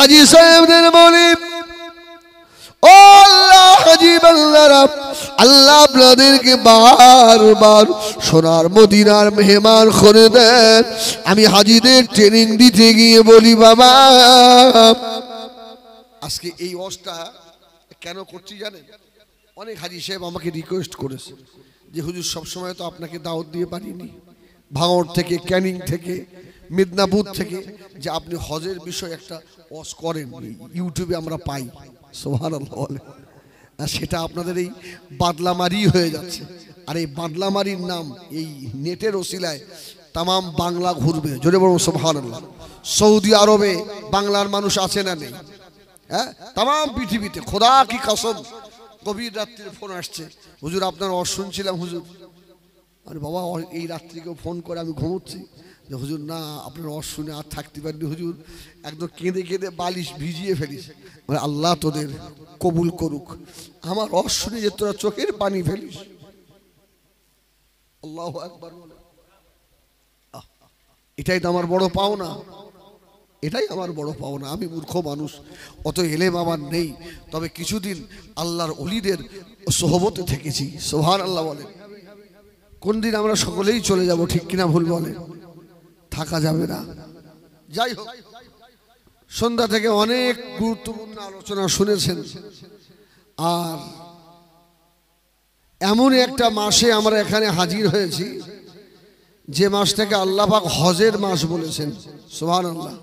হাজী সাহেবদের বলি, ও আল্লাহ হাজী বাংলারা, আল্লাহ আপনাদেরকে বারবার সোনার মদিনার মেহমান করে দেন। আমি হাজীদের ট্রেনিং দিতে গিয়ে বলি, বাবা আজকে এই ওয়াজটা কেন করছি জানেন? অনেক হাজী সাহেব আমাকে রিকোয়েস্ট করেছে যে হুজুর সবসময় তো আপনাকে দাওয়াত দিয়ে পারিনি, ভাঙড় থেকে, ক্যানিং থেকে, মিদনাপুর থেকে, যে আপনি হজের বিষয়ে একটা ওয়াজ করেন, ইউটিউবে আমরা পাই। সুবহানাল্লাহ বলে। আর সেটা আপনাদের এই বাদলামারি হয়ে যাচ্ছে। আর এই বাদলামারির নাম এই নেটের ওসিলায় তামাম বাংলা ঘুরবে। জোরে বলুন সুবহানাল্লাহ। সৌদি আরবে বাংলার মানুষ আছে না নেই? হ্যাঁ, তামাম পৃথিবীতে। খোদা কি কসম, গভীর রাত্রির ফোন আসছে, হুজুর আপনার ওয়াজ শুনছিলাম হুজুর। আরে বাবা, এই রাত্রিকেও ফোন করে আমি ঘুমোচ্ছি যে হুজুর না আপনার ওয়াজ শুনে আর থাকতে পারিনি হুজুর, একদম কেঁদে কেঁদে বালিশ ভিজিয়ে ফেলিস। মানে আল্লাহ তোদের কবুল করুক। আমার ওয়াজ শুনে যে তোরা চোখের পানি ফেলিস, আল্লাহু আকবার বলে। এটাই তো আমার বড় পাওনা, এটাই আমার বড় পাওনা। আমি মূর্খ মানুষ, অত এলেম আমার নেই, তবে কিছুদিন আল্লাহর ওলিদের সোহবতে থেকেছি। সুবহানাল্লাহ বলে। কোন দিন আমরা সকলেই চলে যাব, ঠিক কিনা ভুল বলে? থাকা যাবে না। যাই হোক, সন্ধ্যা থেকে অনেক গুরুত্বপূর্ণ আলোচনা শুনেছেন। আর এমন একটা মাসে আমরা এখানে হাজির হয়েছি যে মাসটাকে আল্লাহ পাক হজের মাস বলেছেন। সুবহানাল্লাহ।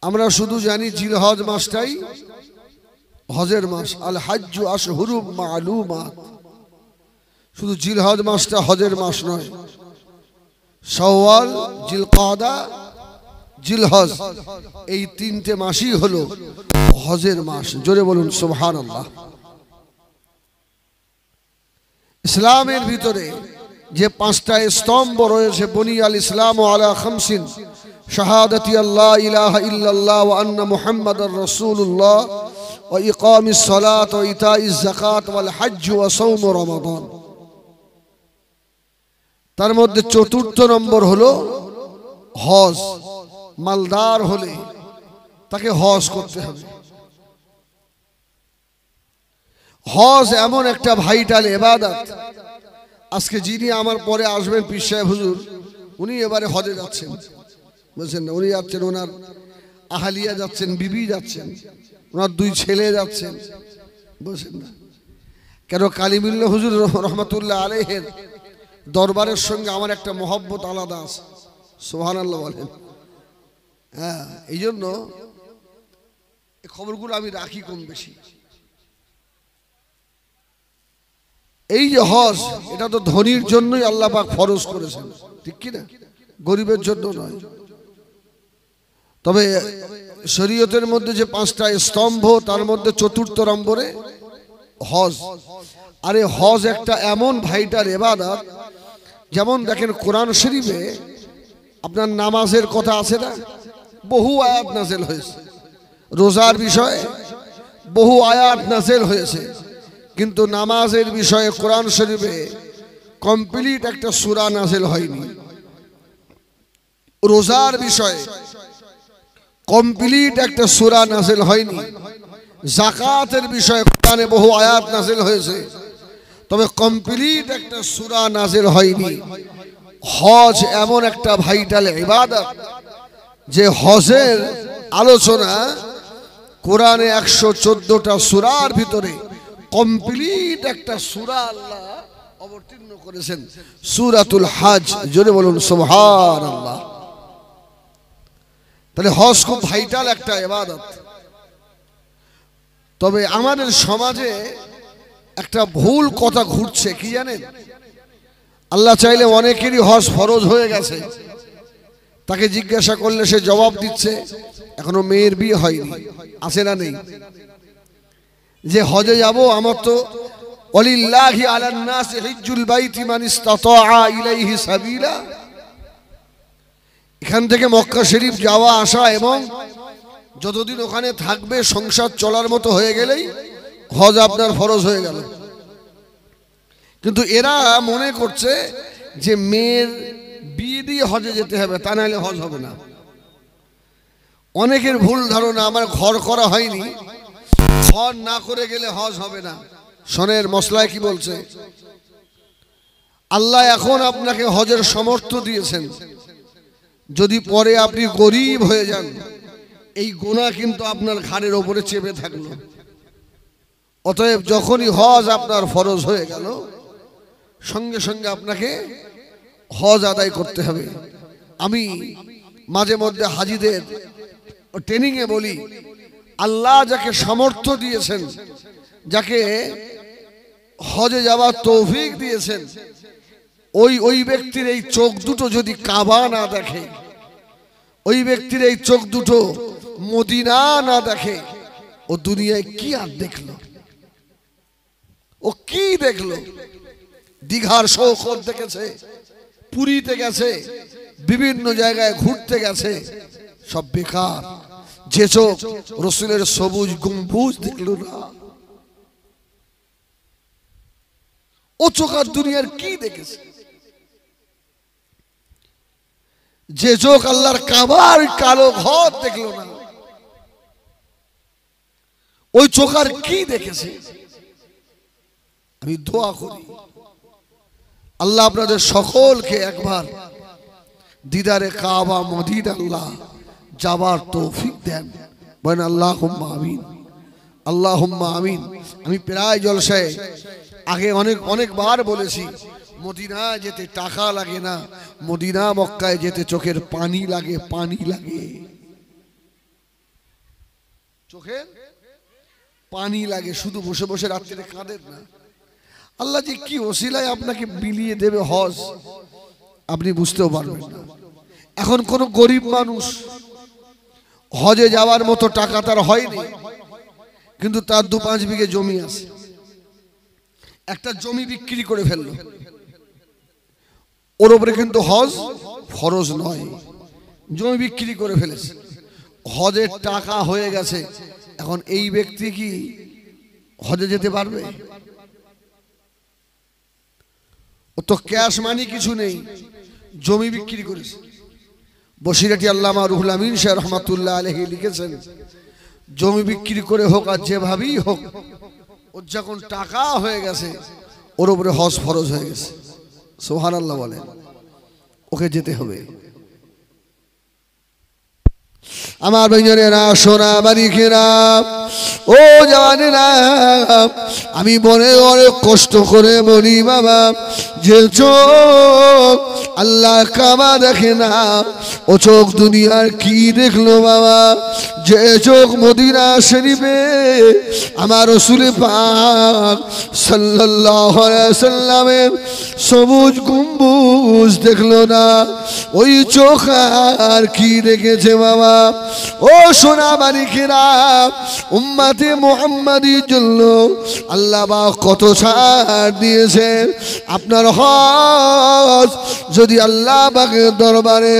আমরা শুধু জানি জিলহজ মাসটাই হজের মাস। আল হাজ্জু আশহুরুম মা'লুমাত। শুধু জিলহজ মাসটা হজের মাস নয়, শাওয়াল, জিলকাদা, জিলহজ, এই তিনটে মাসই হলো হজের মাস। জোরে বলুন সুবহানাল্লাহ। ইসলামের ভিতরে যে পাঁচটা স্তম্ভ রয়েছে, বুনিয়াল ইসলামু আলা খামসিন, শাহাদাতি আল্লাহ ইলাহা ইল্লাল্লাহ ওয়া আন্না মুহাম্মাদার রাসূলুল্লাহ ওয়া ইকামিস সালাত ওয়া ইতাইজ যাকাত ওয়াল হজ্জ ওয়া সাওম রমাদান। তার মধ্যে চতুর্থ নম্বর হলো হজ। মালদার হলে তাকে হজ করতে হবে। হজ এমন একটা ভাইটাল ইবাদত। আজকে যিনি আমার পরে আসবেন পীর সাহেব হুজুর, উনি এবারে হজে যাচ্ছেন, বুঝছেন না? উনি যাচ্ছেন, ওনার আহালিয়া যাচ্ছেন, বিবি যাচ্ছেন, ওনার দুই ছেলে যাচ্ছেন, বুঝছেন না? কেন কালিমুল্লাহ হুজুর রহমাতুল্লাহ আলাইহির দরবারের সঙ্গে আমার একটা মহব্বত আলাদা আছে। সুবহানাল্লাহ বলেন। হ্যাঁ, এই জন্য এই খবরগুলো আমি রাখি কম বেশি। এই যে হজ, এটা তো ধনীর জন্যই আল্লাহ পাক ফরজ করেছেন, ঠিক কি না? গরিবের জন্য নয়। তবে শরীয়তের মধ্যে যে পাঁচটা স্তম্ভ, তার মধ্যে চতুর্থ নম্বরে হজ। আরে হজ একটা এমন ভাইটাল ইবাদত, যেমন দেখেন কোরআন শরীফে আপনার নামাজের কথা আছে না, বহু আয়াত নাযিল হয়েছে। রোজার বিষয়ে বহু আয়াত নাযিল হয়েছে, কিন্তু নামাজের বিষয়ে কোরআন শরীফে কমপ্লিট একটা সূরা নাযিল হয়নি। রোজার বিষয়ে কমপ্লিট একটা সূরা নাযিল হয়নি। যাকাতের বিষয়ে কোরআনে বহু আয়াত নাযিল হয়েছে, তবে কমপ্লিট একটা সূরা নাযিল হয়নি। হজ এমন একটা ভাইটাল ইবাদত যে হজের আলোচনা কোরআনে 114টা সূরার ভিতরে কমপ্লিট একটা সূরা আল্লাহ অবতীর্ণ করেছেন, সূরাতুল হজ। জোরে বলুন সুবহানাল্লাহ। তাহলে হজ খুব ভাইটাল একটা ইবাদত। তবে আমাদের সমাজে একটা ভুল কথা ঘুরছে, কি জানেন? আল্লাহ চাইলে অনেকেরই হজ ফরজ হয়ে গেছে, তাকে জিজ্ঞাসা করলে সে জবাব দিচ্ছে এখনো মেয়ের বিয়ে হয়নি। আছে না নেই? যে হজে যাব, আমার তো ওয়ালিল্লাহি আলান নাসি হিজ্জুল বাইতি মান ইসতাতাআ ইলাইহি সাবিলা, এখান থেকে মক্কা শরীফ যাওয়া আসা এবং যতদিন ওখানে থাকবে সংসার চলার মতো হয়ে গেলেই হজ আপনার ফরজ হয়ে গেল। কিন্তু এরা মনে করছে যে মেয়ের বিয়ে দিয়ে হজে যেতে হবে, তা নাহলে হজ হবে না। অনেকের ভুল ধারণা আমার ঘর করা হয়নি, ঘর না করে গেলে হজ হবে না। শোনেন মশলায় কি বলছে, আল্লাহ এখন আপনাকে হজের সামর্থ্য দিয়েছেন, যদি পরে আপনি গরিব হয়ে যান এই গুনাহ কিন্তু আপনার ঘাড়ের ওপরে চেপে থাকলো। অতএব যখনই হজ আপনার ফরজ হয়ে গেল সঙ্গে সঙ্গে আপনাকে হজ আদায় করতে হবে। আমি মাঝে মধ্যে হাজিদের ট্রেনিংয়ে বলি, আল্লাহ যাকে সামর্থ্য দিয়েছেন, যাকে হজে যাওয়ার তৌফিক দিয়েছেন, ওই ব্যক্তির এই চোখ দুটো যদি কাবা না দেখে, ওই ব্যক্তির এই চোখ দুটো মদিনা না দেখে, ও দুনিয়ায় কি আর দেখলো? ও কি দেখলো? দীঘার শৌকত দেখেছে, পুরীতে গেছে, বিভিন্ন জায়গায় ঘুরতে গেছে, সব বেকার। যে চোখ রসুলের সবুজ গম্বুজ দেখলো না, ও চোখ আর দুনিয়ার কি দেখেছে? যে চোখ আল্লাহর কাবার কালো ঘর দেখলো না, ওই চোখ আর কি দেখেছে? আমি দোয়া করি আল্লাহ আপনাদের সকলকে একবার দিদারে কাবা মদিনা আল্লাহ যাবার তৌফিক দেন। বলেন আল্লাহুম্মা আমিন, আল্লাহুম্মা আমিন। আমি প্রায় জলসায় আগে অনেকবার বলেছি, মদিনা যেতে টাকা লাগে না, মদিনা মক্কায় যেতে চোখের পানি লাগে, পানি লাগে, চোখের পানি লাগে। শুধু বসে বসে রাত্রিতে কাঁদেন না। আল্লাহ যে কি ওসিলায় আপনাকে বিলিয়ে দেবে হজ আপনি বুঝতেও পারবেন না। এখন কোন গরিব মানুষ হজে যাওয়ার মতো টাকা তার হয়নি, কিন্তু তার 2-5 বিঘে জমি আছে, একটা জমি বিক্রি করে ফেললো, ওর উপরে কিন্তু হজ ফরজ নয়, জমি বিক্রি করে ফেলেছে, হজের টাকা হয়ে গেছে। এখন এই ব্যক্তি কি হজে যেতে পারবে? ও তো ক্যাশ মানি কিছু নেই, জমি বিক্রি করেছে। বসিরাটি আল্লামা রুহুল আমিন শাহ রহমাতুল্লাহ আলাইহি লিখেছেন, জমি বিক্রি করে হোক আর যেভাবেই হোক, ওর যখন টাকা হয়ে গেছে ওর উপরে হজ ফরজ হয়ে গেছে। সুবহানাল্লাহ বলেন, ওকে যেতে হবে। আমার ভাইজানেরা, সোনা বাড়িখেরা, ও জানেরা, আমি মনে অনেক কষ্ট করে বলি বাবা, যে চোখ আল্লাহ কাবা দেখে না ও চোখ দুনিয়ার কি দেখলো বাবা? যে চোখ মদিনা শরীফে আমার রাসূল পাক সাল্লাল্লাহু আলাইহি সাল্লামের সবুজ গম্বুজ দেখলো না, ওই চোখ আর কি দেখেছে বাবা? ও সোনা মানিকেরা, উম্মতে মুহাম্মাদির জন্য আল্লাহ পাক কত ছাড় দিয়েছেন। আপনার হজ যদি আল্লাহ পাকের দরবারে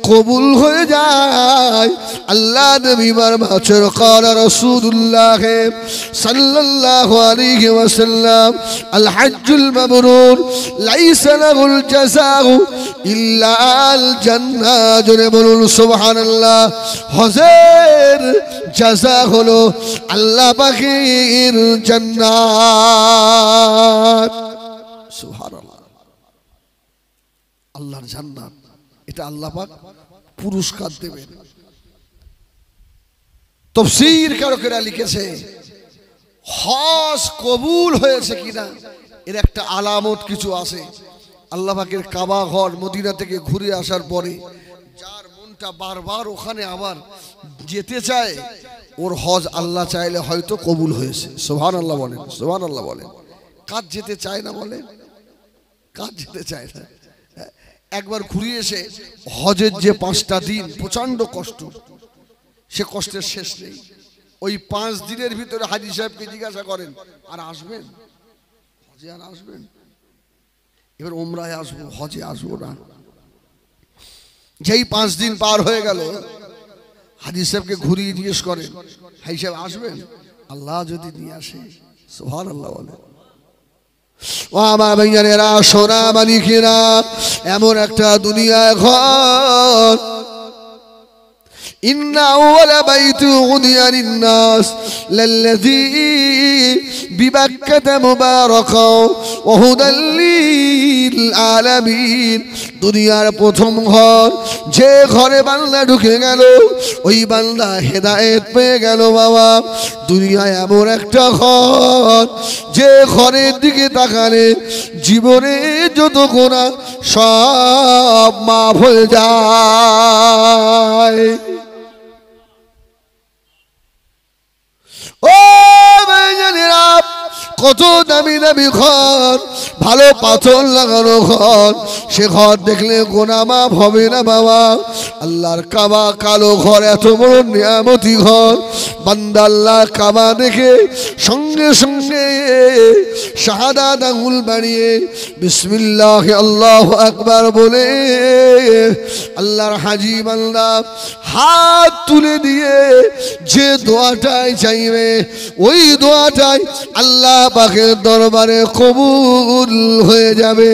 কবুল হয়ে যায়, আল্লাহ নবী বলেন, قال رسول الله صلى الله عليه وسلم الحج المبرور ليس له الجزاء إلا الجنة। জোরে বলুন সুবহানাল্লাহ। হজের জাযা হলো আল্লাহ পাকের জান্নাত। সুবহানাল্লাহ, আল্লাহর জান্নাত, এটা আল্লাহ পাক পুরস্কার দেবেন। তাফসীর কারকেরা লিখেছে, হজ কবুল হয়েছে কিনা এর একটা আলামত কিছু আছে। আল্লাহ পাকের কাবা ঘর মদিনা থেকে ঘুরে আসার পরে যার মনটা বারবার ওখানে আবার যেতে চায়, ওর হজ আল্লাহ চাইলে হয়তো কবুল হয়েছে। সুবহানাল্লাহ বলেন, সুবহানাল্লাহ বলেন। কাজ যেতে চায় না বলেন, কাজ যেতে চায় না। একবার ঘুরে এসে হজের যে 5টা দিন প্রচন্ড কষ্ট, সে কষ্টের শেষ নেই। ওই 5 দিনের ভিতরে হাজী সাহেবকে জিজ্ঞাসা করেন, আর আসবেন হজে? আর আসবেন? এবার ওমরায় আসবো, হজে আসবো না। যেই 5 দিন পার হয়ে গেল, হাজী সাহেবকে ঘুরিয়ে জিজ্ঞেস করেন, হাজী সাহেব আসবেন? আল্লাহ যদি নিয়ে আসে। সুবহানাল্লাহ বলে। ও আমার ভাইয়ানেরা, সোনা মানিকেরা, এমন একটা দুনিয়া ঘর, إن أول بيت وضع للناس للذي ببكة مباركا وهدى للعالمين দুনিয়ার প্রথম ঘর যে ঘরে বান্দা ঢুকে গেল ওই বান্দা হেদায়েত পেয়ে গেল বাবা দুনিয়ায় এমন একটা ঘর যে ঘরের দিকে তাকালে জীবনে যত গুনাহ সব মাফ হয়ে যায় ও ভাইজানেরা কত দামি দামি ঘর ভালো পাথর লাগানো ঘর সে ঘর দেখলে গুনাহ মাফ হবে না বাবা আল্লাহর কাবা কালো ঘর এত বড় নিয়ামতি ঘর বান্দা আল্লাহর কাবা দেখে সঙ্গে সঙ্গে শাহাদাত আঙ্গুল বাড়িয়ে বিসমিল্লাহ আল্লাহু আকবার বলে আল্লাহর হাজী বান্দা হাত তুলে দিয়ে যে দোয়াটাই চাইবে ওই দোয়াটাই আল্লাহ পাকের দরবারে কবুল হয়ে যাবে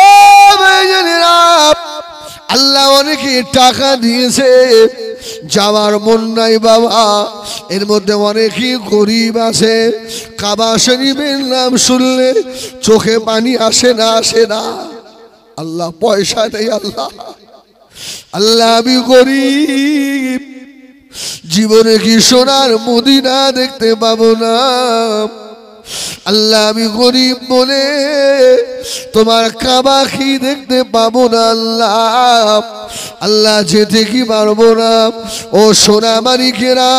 ও ভাইজানেরা আল্লাহ অনেকে টাকা দিয়েছে যাওয়ার মন নাই বাবা এর মধ্যে অনেকেই গরিব আছে কাবা শরীফের নাম শুনলে চোখে পানি আসে না আল্লাহ পয়সা নেই আল্লাহ আমি গরিব জীবনে কি সোনার মদিনা দেখতে পাবো না আল্লাহ আমি গরিব বলে তোমার কাবা কি দেখতে পাবো না আল্লাহ যেতে কি পারবো না ও সোনা মালিকেরা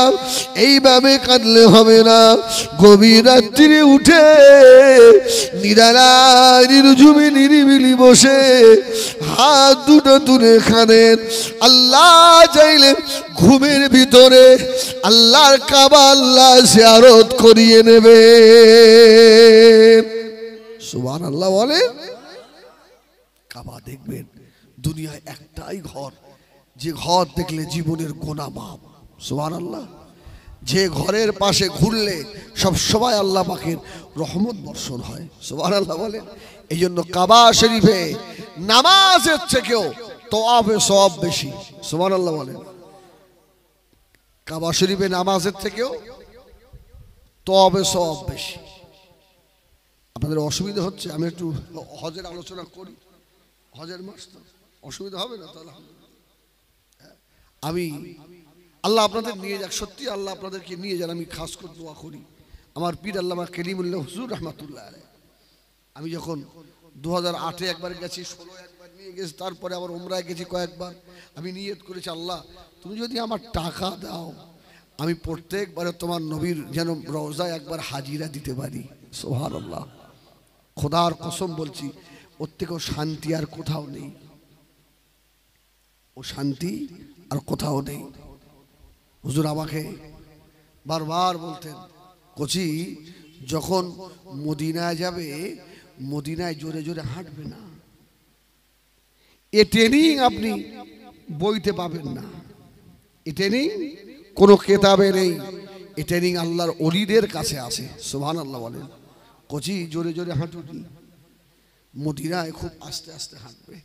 এইভাবে কাঁদলে হবে না গভীর রাত্রিরে উঠে নিরালায় নির্জুমে নিরিবিলি বসে হাত দুটো তুলে কাঁদেন আল্লাহ চাইলে ঘুমের ভিতরে আল্লাহর কাবা আল্লাহ জিয়ারত করিয়ে নেবে সুবহানাল্লাহ বলে কাবা দেখবেন দুনিয়ায় একটাই ঘর যে ঘর দেখলে জীবনের গুনাহ মাফ সুবহানাল্লাহ যে ঘরের পাশে ঘুরলে সব সময় আল্লাহ পাকের রহমত বর্ষণ হয় সুবহানাল্লাহ বলে এইজন্য কাবা শরীফে নামাজের থেকেও তওয়াফে সওয়াব বেশি সুবহানাল্লাহ বলে কাবা শরীফে নামাজের থেকেও তওয়াফে সওয়াব বেশি আপনাদের অসুবিধা হচ্ছে আমি একটু হজের আলোচনা করি হজের মাস তো অসুবিধা হবে না তাহলে আমি আল্লাহ আপনাদের নিয়ে যাক সত্যি আল্লাহ আপনাদেরকে নিয়ে যান আমি খাস করে দোয়া করি আমার পীর আল্লামা করিমুল্লাহ হুজুর রহমাতুল্লাহ আলাইহি আমি যখন 2008-এ একবার গেছি 16 একবার নিয়ে গেছি তারপরে আবার উমরায় গেছি কয়েকবার আমি নিয়ত করেছি আল্লাহ তুমি যদি আমার টাকা দাও আমি প্রত্যেকবারে তোমার নবীর যেন রওজায় একবার হাজিরা দিতে পারি সুবহানাল্লাহ খোদার কসম বলছি ওর থেকেও শান্তি আর কোথাও নেই ও শান্তি আর কোথাও নেই হুজুর আমাকে বারবার বলতেন কোচি যখন মদিনায় যাবে মদিনায় জোরে জোরে হাঁটবে না এ ট্রেনিং আপনি বইতে পাবেন না এ ট্রেনিং কোনো কেতাবে নেই এ ট্রেনিং আল্লাহর ওলিদের কাছে আছে সুবহানাল্লাহ বলেন কোচি জোরে জোরে হাঁটুনি মদিনায় খুব আস্তে আস্তে হাঁটবে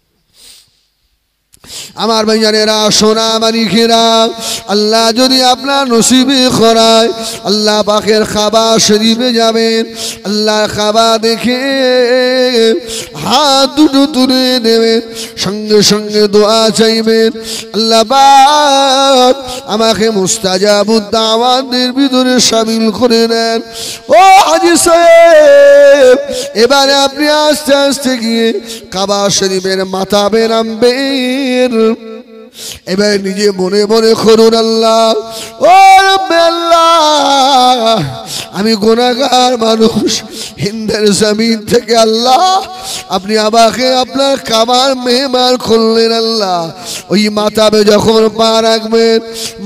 আমার ভাইজানেরা সোনা মালিকেরা আল্লাহ যদি আপনার নসিবে করায় আল্লাহ পাকের কাবা শরীফে যাবেন আল্লাহ কাবা দেখে হাত দুটো তুলে নেবেন সঙ্গে সঙ্গে দোয়া চাইবেন আল্লাহ পাক আমাকে মুস্তাজাবুদ দাওয়াতের ভিতরে শামিল করে নেন ও হাজী সাহেব এবারে আপনি আস্তে আস্তে গিয়ে কাবা শরীফের মাথাবে নামবেন এবার নিজে মনে মনে করুন আল্লাহ ও রব্বে আল্লাহ আমি গুনাহগার মানুষ হিন্দের জমিন থেকে আল্লাহ আপনি আমাকে আপনার কাবার মেহমান করলেন আল্লাহ ওই মাথাবে যখন পা রাখবেন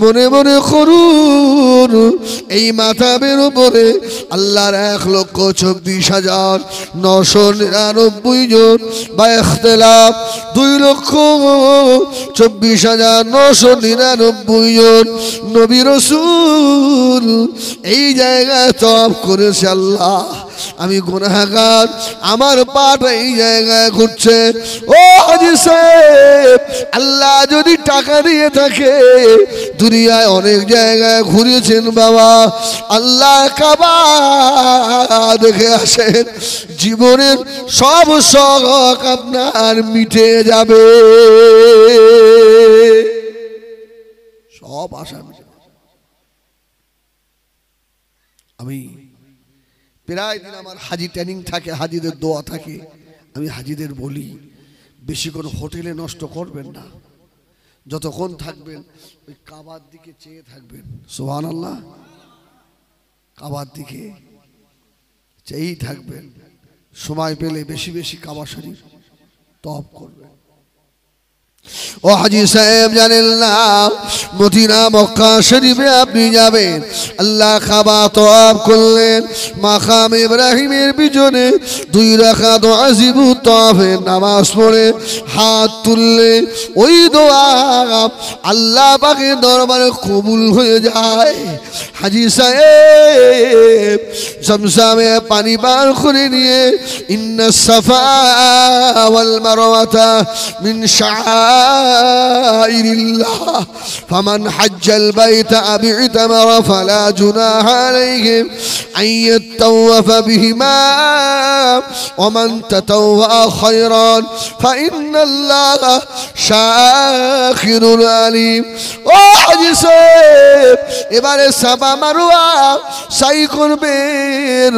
মনে মনে করুন এই মাথাবের উপরে আল্লাহর 1,24,999 জন বা ইখতিলাফ 2,24,999 জন নবী রাসূল এই জায়গায় তওয়াফ করেছে আল্লাহ আমি গুনাহগার, আমার পাটা এই জায়গায় ঘুরছে। ও হাজী সাহেব, আল্লাহ যদি টাকা দিয়ে থাকে, দুনিয়ায় অনেক জায়গায় ঘুরেছেন বাবা, আল্লাহ কাবা দেখে আসেন, জীবনের সব শখ আপনার মিটে যাবে, সব আশা মিটে। আমি প্রায় দিন আমার হাজি ট্রেনিং থাকে, হাজিদের দোয়া থাকে, আমি হাজিদের বলি বেশি করে হোটেলে নষ্ট করবেন না, যতক্ষণ থাকবেন ওই কাবার দিকে চেয়ে থাকবেন। সুবহানাল্লাহ, কাবার দিকে চেয়েই থাকবেন, সময় পেলে বেশি বেশি কাবা শরীফ তওয়াফ করবেন। ও হাজী সাহেব জানেন না, মদিনা মক্কা শরীফে আপনি যাবেন, আল্লাহ কাবা তওয়াফ করলেন, মাকাম ইব্রাহিমের পিছনে 2 রাকাত ওয়াজিবু তওয়াফের নামাজ পড়ে হাত তুললে ওই দোয়া আল্লাহ পাকের দরবারে কবুল হয়ে যায়। হাজী সাহেব জমজমে পানি বার করে নিয়ে ইন্নাস সাফা ওয়াল মারওয়াতা মিন শাআইরিল্লাহ ফামান হাজ্জাল বাইতা আও ইতামারা ফালা জুনাহা আলাইহিম আন ইয়াতাওয়াফা বিহিমা ওয়া মান তাতাওয়া খায়রান ফাইন্নাল্লাহা শাকিরুল আলিম। ও হাজী সাহেব, এবারে সাফা মারওয়া সাই করবেন,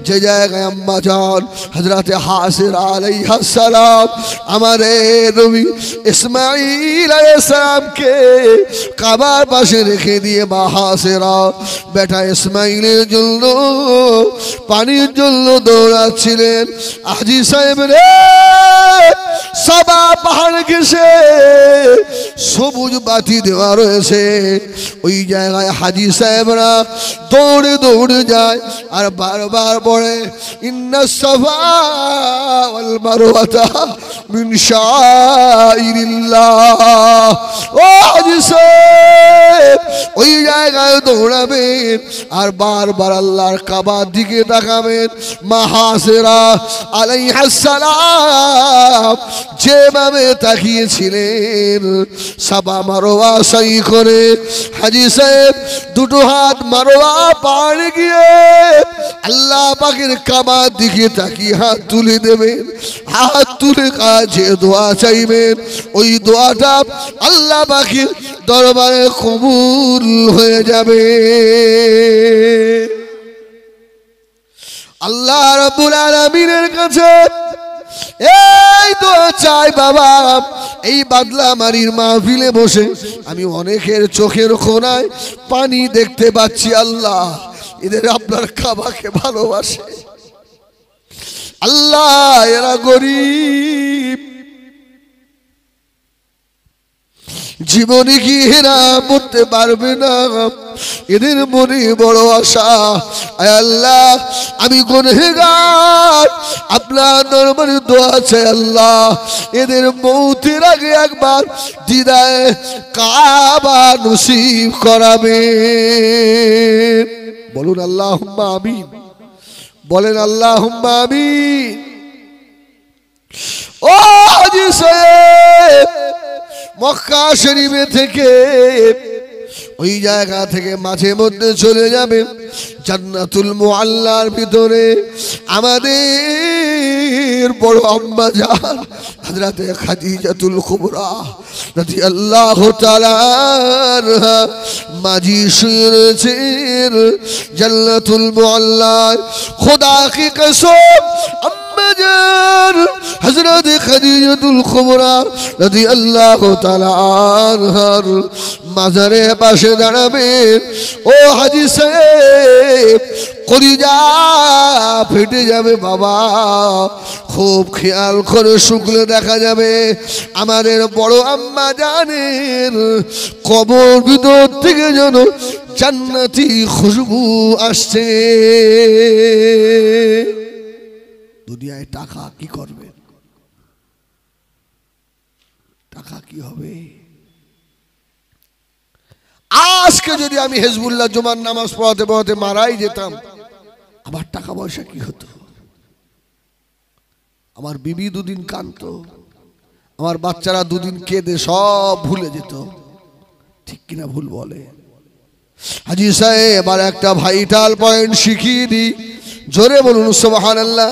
যে জায়গায় আম্মা জান হযরতে হাজরা আলাইহিস সালাম আমাদের নবী ইসমাঈল আলাইহিস সালামকে কাবার পাশে রেখে দিয়ে মা হাজরা বেটা ইসমাঈলের জন্য পানির জন্য দৌড়াচ্ছিলেন। হাজী সাহেব রে, সাফা পাহাড় ঘেঁষে সবুজ বাতি দেওয়া রয়েছে, ওই জায়গায় হাজী সাহেবরা দৌড়ে দৌড়ে যায় আর বারবার পড়ে ইন্নাস সাফা ওয়াল মারওয়াতা মিন শাআইরিল্লাহ। ও হাজী সাহেব ওই জায়গায় দৌড়াবেন আর বারবার আল্লাহর কাবার দিকে তাকাবেন। মা হাজরা আলাইহিস সালাম যেভাবে তাকিয়েছিলেন সাফা মারওয়া সাই করে, হাজী সাহেব দুটো হাত মারওয়া পাড়ে গিয়ে আল্লাহ পাকের কাবার দিকে তাকিয়ে হাত তুলে দেবেন, হাত তুলে কাছে দোয়া চাইবেন, ওই দোয়াটা আল্লাহ পাকের দরবারে কবুল হয়ে যাবে। আল্লাহ রাব্বুল আলামিনের কাছে এই দোয়া চাই বাবা। এই বাদলামারির মাহফিলে বসে আমি অনেকের চোখের কোণায় পানি দেখতে পাচ্ছি, আল্লাহ এদের আপনার কাবাকে ভালোবাসে, আল্লাহ এরা গরিব, জীবনে কি এরা মরতে পারবে না, এদের মনে বড় আশা। আয় আল্লাহ, আমি গুনাহগার, আপনার দরবারে দোয়া চাই আল্লাহ এদের মৌতের আগে একবার দিদায়ে কাবা নসিব করাবেন। বলুন আল্লাহুম্মা আমিন, বলেন আল্লাহুম্মা আমিন। ও হাজী সাহেব, মক্কা শরীফে থেকে ওই জায়গা থেকে মাঝে মধ্যে চলে যাবে জান্নাতুল মুআল্লার ভিতরে আমাদের বড় আম্মা জান হযরতে খাদিজাতুল কুবরা রাদিয়াল্লাহু তাআলা আনহা মাঝি শুয়ে রয়েছেন জান্নাতুল মুআল্লায়। খোদা কি কসম, আম্মা জান হযরতে খাদিজাতুল কুবরা রাদিয়াল্লাহু তাআলা আনহার মাজারে পাশে দাঁড়াবেন। ও হাজী সাহেব, কলিজা ফেটে যাবে বাবা, খুব খেয়াল করে শুকলে দেখা যাবে আমাদের বড় আম্মা জানের কবর ভিতর থেকে যেন জান্নাতি খুশবু আসছে। দুনিয়ায় টাকা কি করবে, টাকা কি হবে? আজকে যদি আমি হিজবুল্লাহ জুমার নামাজ পড়াতে পড়াতে মারাই যেতাম, আমার টাকা পয়সা কি হতো, আমার বিবি দুদিন কাঁদতো, আমার বাচ্চারা দুদিন কেঁদে সব ভুলে যেত। ঠিক কিনা ভুল বলে? হাজী সাহেব আর একটা ভাইটাল পয়েন্ট শিখিয়ে দিই, জোরে বলুন সুবহানাল্লাহ।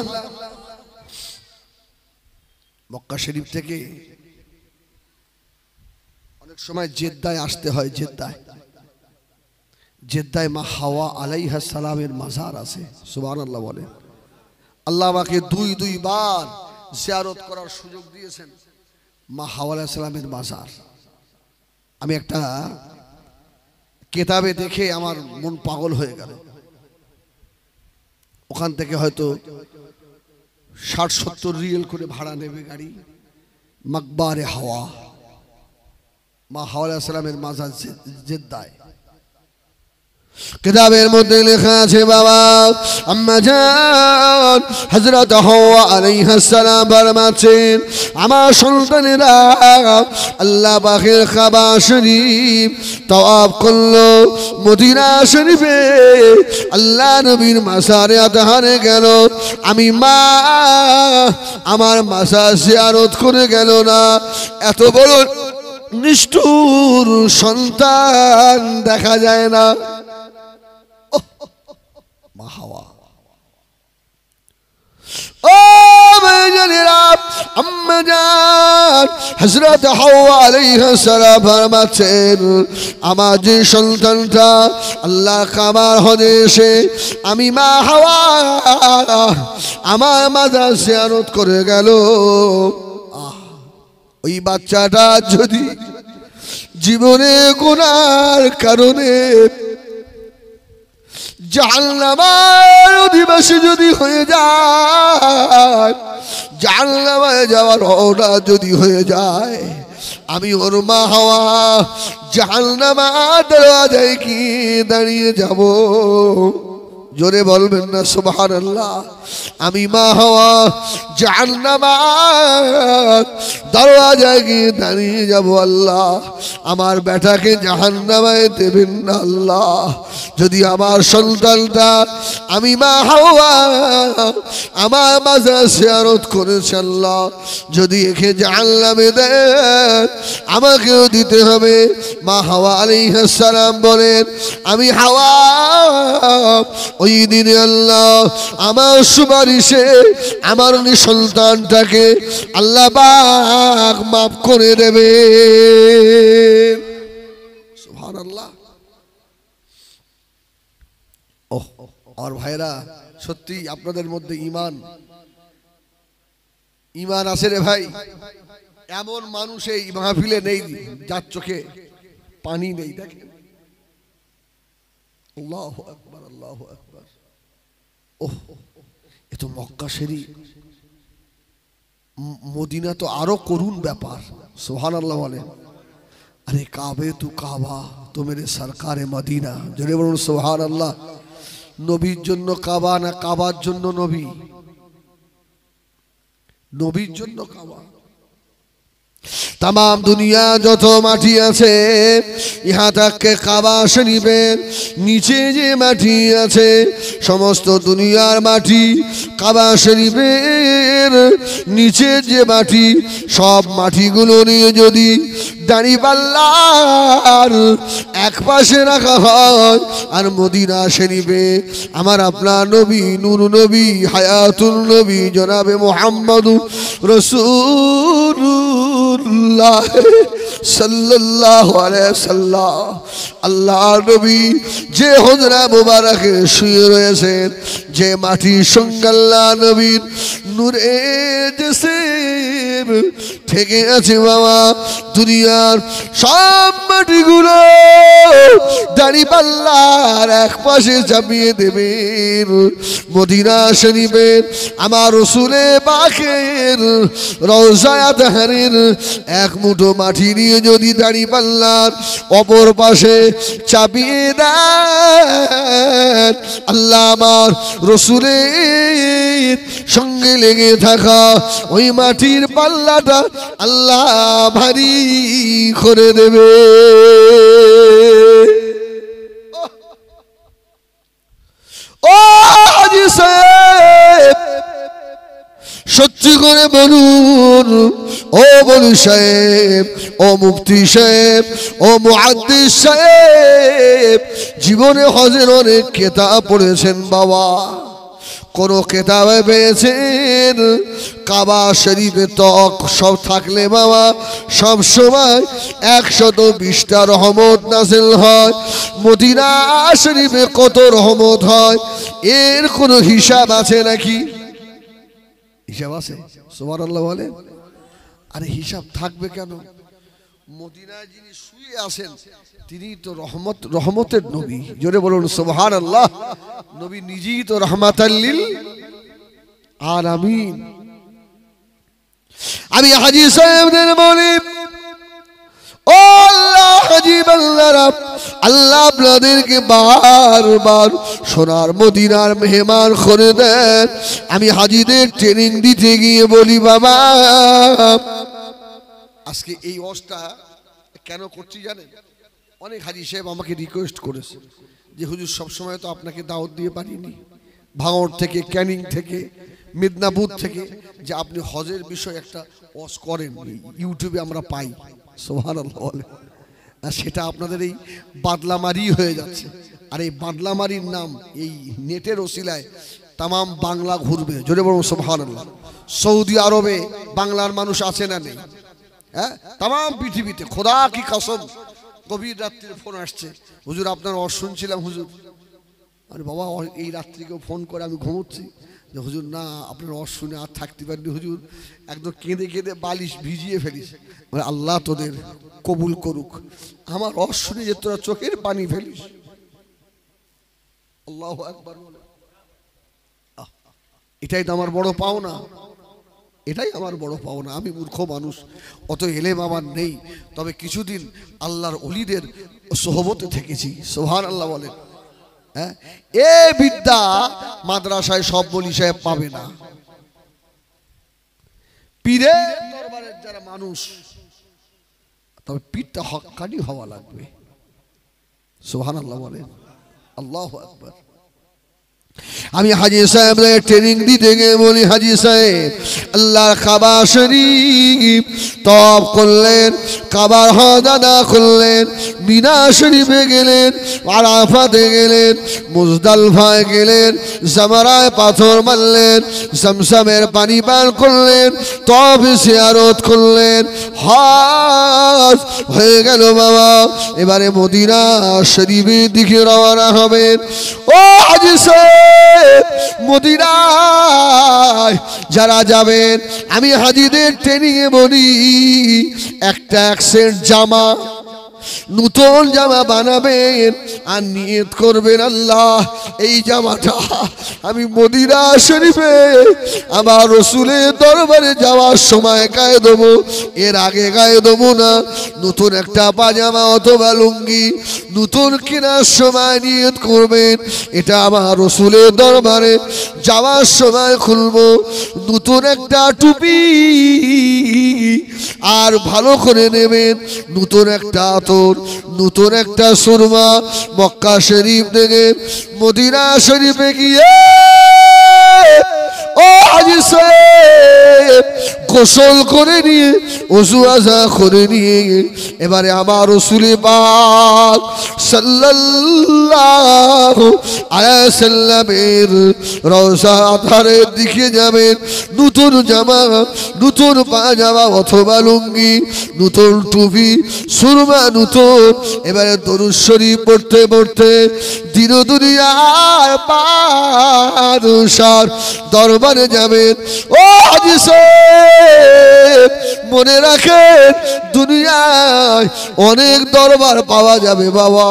মক্কা শরীফ থেকে অনেক সময় জেদ্দায় আসতে হয়। জেদ্দায় মা হাওয়া আলাইহিস সালামের মাজার আছে, সুবহানাল্লাহ বলে। আল্লাহ আমাকে দুইবার জিয়ারত করার সুযোগ দিয়েছেন মা হাওয়া আলাইহিস সালামের মাজার। আমি একটা কিতাবে দেখে আমার মন পাগল হয়ে গেল। ওখান থেকে হয়তো 60-70 রিয়াল করে ভাড়া নেবে গাড়ি। মাকবারে হাওয়া, মা হাওয়া আলাইহিস সালামের মাজার জেদ্দায়। কিতাবের মধ্যে লেখা আছে বাবা, আম্মা জান হযরত হাওয়া আলাইহিস সালাম ফরমাচ্ছেন, আমার সন্তানেরা আল্লাহ পাকের কাবা শরীফ তাওয়াফ করলো, মদিনা শরীফে আল্লাহ নবীর মাজারে আতহারে গেল, আমি মা আমার মাজার জিয়ারত করে গেল না। এত বড় নিষ্ঠুর সন্তান দেখা যায় না। মা হাওয়া, ও ভাইজানেরা, আম্মা জান হযরত হাওয়া আলাইহিস সালাম ফরমাচ্ছেন, আমার যে সন্তানটা আল্লাহ কাবার হজে এসে আমি মা হাওয়া আমার মাজার জিয়ারত করে গেল, ওই বাচ্চাটা যদি জীবনে গুনার কারণে জাহান্নামের অধিবাসী যদি হয়ে যায়, জাহান্নামে যাওয়ার রওনা যদি হয়ে যায়, আমি ওর মা হাওয়া জাহান্নামের দরজায় কি দাঁড়িয়ে যাব? জোরে বলবেন না সুবহানাল্লাহ। আমি মা হাওয়া জাহান্নামের দরজায় গিয়ে দাঁড়িয়ে যাব, আল্লাহ আমার বেটাকে জাহান্নামে দেবেন না আল্লাহ। যদি আমার সন্তানটা আমি মা হাওয়া আমার মাজার জিয়ারত করেছে, আল্লাহ যদি একে জাহান্নামে দেন আমাকেও দিতে হবে। মা হাওয়া আলাইহিস সালাম বলেন, আমি হাওয়া ওই দিনে আল্লাহ আমার সুপারিশে আমার সন্তানটাকে আল্লাহ পাক মাফ করে দেবে। সুবহানাল্লাহ। ওহ, আর ভাইরা সত্যি আপনাদের মধ্যে ঈমান আছে রে ভাই। এমন মানুষ এই মাহফিলে নেই যার চোখে পানি নেই। দেখেন, আল্লাহু আকবার, আল্লাহু আকবার। ওহ, এ তো মক্কা শরীফ, মদিনা তো আরো করুণ ব্যাপার। সুবহানাল্লাহ বলে। अरे काबे तू काबा तो मेरे सरकार मदीना। जरे बोलুন সুবহানাল্লাহ। নবীর জন্য কাবা না কাবার জন্য নবী? নবীর জন্য কাবা। तमाम दुनिया যত মাটি আছে ইহা তাকে কাবা শরীফের নিচে যে মাটি আছে সমস্ত দুনিয়ার মাটি কাবা শরীফের নিচে যে মাটি সব মাটিগুলো নিয়ে যদি দাঁড়িপাল্লার এক পাশে রাখা হয় আর মদিনা শরীফে আমার আপনার নবী নূর নবী হায়াতুল নবী জনাবে মুহাম্মদুর রাসূলুল্লাহ সাল্লাল্লাহু আলাইহি সাল্লাম আল্লাহর নবী যে হুজরা মুবারকে শুয়ে রয়েছেন যে মাটির সঙ্গে আল্লাহর নবীর নূরের জিসিম থেকে আছে বাবা দুনিয়ার সব মাটিগুলো দাঁড়িপাল্লার এক পাশে চাপিয়ে দেবেন মদিনা শরীফের আমার রাসূলে পাকের রওজা তাহরির এক মুঠো মাটি নিয়ে যদি দাঁড়িপাল্লার অপর পাশে চাপিয়ে দেন আল্লাহ আমার রাসূলের সঙ্গে লেগে থাকা ওই মাটির পাল্লাটা আল্লাহ ভারী করে দেবে। ও হাজী করে বলুন ও মৌলভী সাহেব, ও মুফতি সাহেব, ও মুহাদ্দিস সাহেব, জীবনে হজের অনেক কিতাব পড়েছেন বাবা, কোন কিতাবে পেয়েছেন কাবা শরীফে ত্বক সব থাকলে বাবা সব সময় 120টা রহমত নাযিল হয়, মদিনা শরীফে কত রহমত হয় এর কোনো হিসাব আছে নাকি? হিসাব আছে? সুবহানাল্লাহ বলে। আরে হিসাব থাকবে কেন? মদিনায় যিনি শুয়ে আছেন তিনি তো রহমতের নবী, জোরে বলুন সুবহানাল্লাহ। নবী নিজেই তো রাহমাতাল লিল আলামিন। আমি হাজী সাহেবদের বলি ও আল্লাহ, হাজী বাংলারা, আল্লাহ আপনাদেরকে বারবার সোনার মদিনার মেহমান করে দেন। আমি হাজীদের ট্রেনিং দিতে গিয়ে বলি বাবা, আজকে এই ওয়াজটা কেন করছি জানেন? অনেক হাজী সাহেব আমাকে রিকোয়েস্ট করেছে যে হুজুর সবসময় তো আপনাকে দাওয়াত দিয়ে পারিনি, ভাঙড় থেকে, ক্যানিং থেকে, মিদনাপুর থেকে, যে আপনি হজের বিষয়ে একটা ওয়াজ করেন, ইউটিউবে আমরা পাই। সুবহানাল্লাহ বলে। আর সেটা আপনাদের এই বাদলামারি হয়ে যাচ্ছে। আর এই বাদলামারির নাম এই নেটের ওসিলায় তামাম বাংলা ঘুরবে, জোরে বলুন সুবহানাল্লাহ। সৌদি আরবে বাংলার মানুষ আছে না নেই? হ্যাঁ, তামাম পৃথিবীতে। খোদা কি কসম, গভীর রাত্রির ফোন আসছে, হুজুর আপনার ওয়াজ শুনছিলাম হুজুর। আরে বাবা, এই রাত্রিকেও ফোন করে আমি ঘুমোচ্ছি যে হুজুর না আপনার ওয়াজ শুনে আর থাকতে পারিনি হুজুর, একদম কেঁদে কেঁদে বালিশ ভিজিয়ে ফেলিস। মানে আল্লাহ তোদের কবুল করুক, আমার ওয়াজ শুনে যে তোরা চোখের পানি ফেলিস। আল্লাহু আকবার বলে। এটাই তো আমার বড় পাওনা, এটাই আমার বড় পাওনা। আমি মূর্খ মানুষ, অত এলেম আমার নেই, তবে কিছুদিন আল্লাহর ওলিদের সোহবতে থেকেছি। সুবহানাল্লাহ বলেন। হ্যাঁ, এ বিদ্যা মাদ্রাসায় সব বলি সাহেব পাবে না। পীরের দরবারের যারা মানুষ, তবে পীরটা হক্কানি হওয়া লাগবে। সুবহানাল্লাহ বলেন। আল্লাহু আকবার। আমি হাজী সাহেবদের ট্রেনিং দিতে গিয়ে বলি, হাজী সাহেব আল্লাহর কাবা শরীফ তওয়াফ করলেন, কাবার হজ আদা করলেন, মিনা শরীফে গেলেন, আরাফাতে গেলেন, মুজদালিফায় গেলেন, জামরায় পাথর মারলেন, জমজমের পানি পান করলেন, তওয়াফ জিয়ারত করলেন, হজ হয়ে গেল বাবা। এবারে মদিনা শরীফের দিকে রওনা হবেন। ও হাজী সাহেব, মদিনায় যারা যাবেন, আমি হাজীদের ট্রেনিং এ বলি, একটা এক সেট জামা, নতুন জামা বানাবেন আর নিয়ত করবেন আল্লাহ এই জামাটা আমি মদিনা শরীফে আমার রাসূলের দরবারে যাওয়ার সময় গায়ে দেবো, এর আগে গায়ে দেবো না। নতুন একটা পাজামা অথবা লুঙ্গি নতুন কেনার সময় নিয়ত করবেন এটা আমার রাসূলের দরবারে যাওয়ার সময় খুলবো। নতুন একটা টুপি আর ভালো করে নেবেন, নতুন একটা আতর, নতুন একটা সুরমা। মক্কা শরীফ থেকে মদিনা শরীফে গিয়ে ও হাজী সাহেব গোসল করে নিয়ে, ওযু আযা করে নিয়ে, এবারে আমার রাসূল পাক সাল্লাল্লাহু আলাইহি সাল্লামের রওজা আতহারের দিকে যাবেন। নতুন জামা, নতুন পাজামা অথবা লুঙ্গি, নতুন টুপি, সুরমা নতুন। এবারে দরুদ শরীফ পড়তে পড়তে দিন দুনিয়ার বাদশার দরবারে যাবেন। ও হাজী সাহেব মনে রাখেন, দুনিয়ায় অনেক দরবার পাওয়া যাবে বাবা,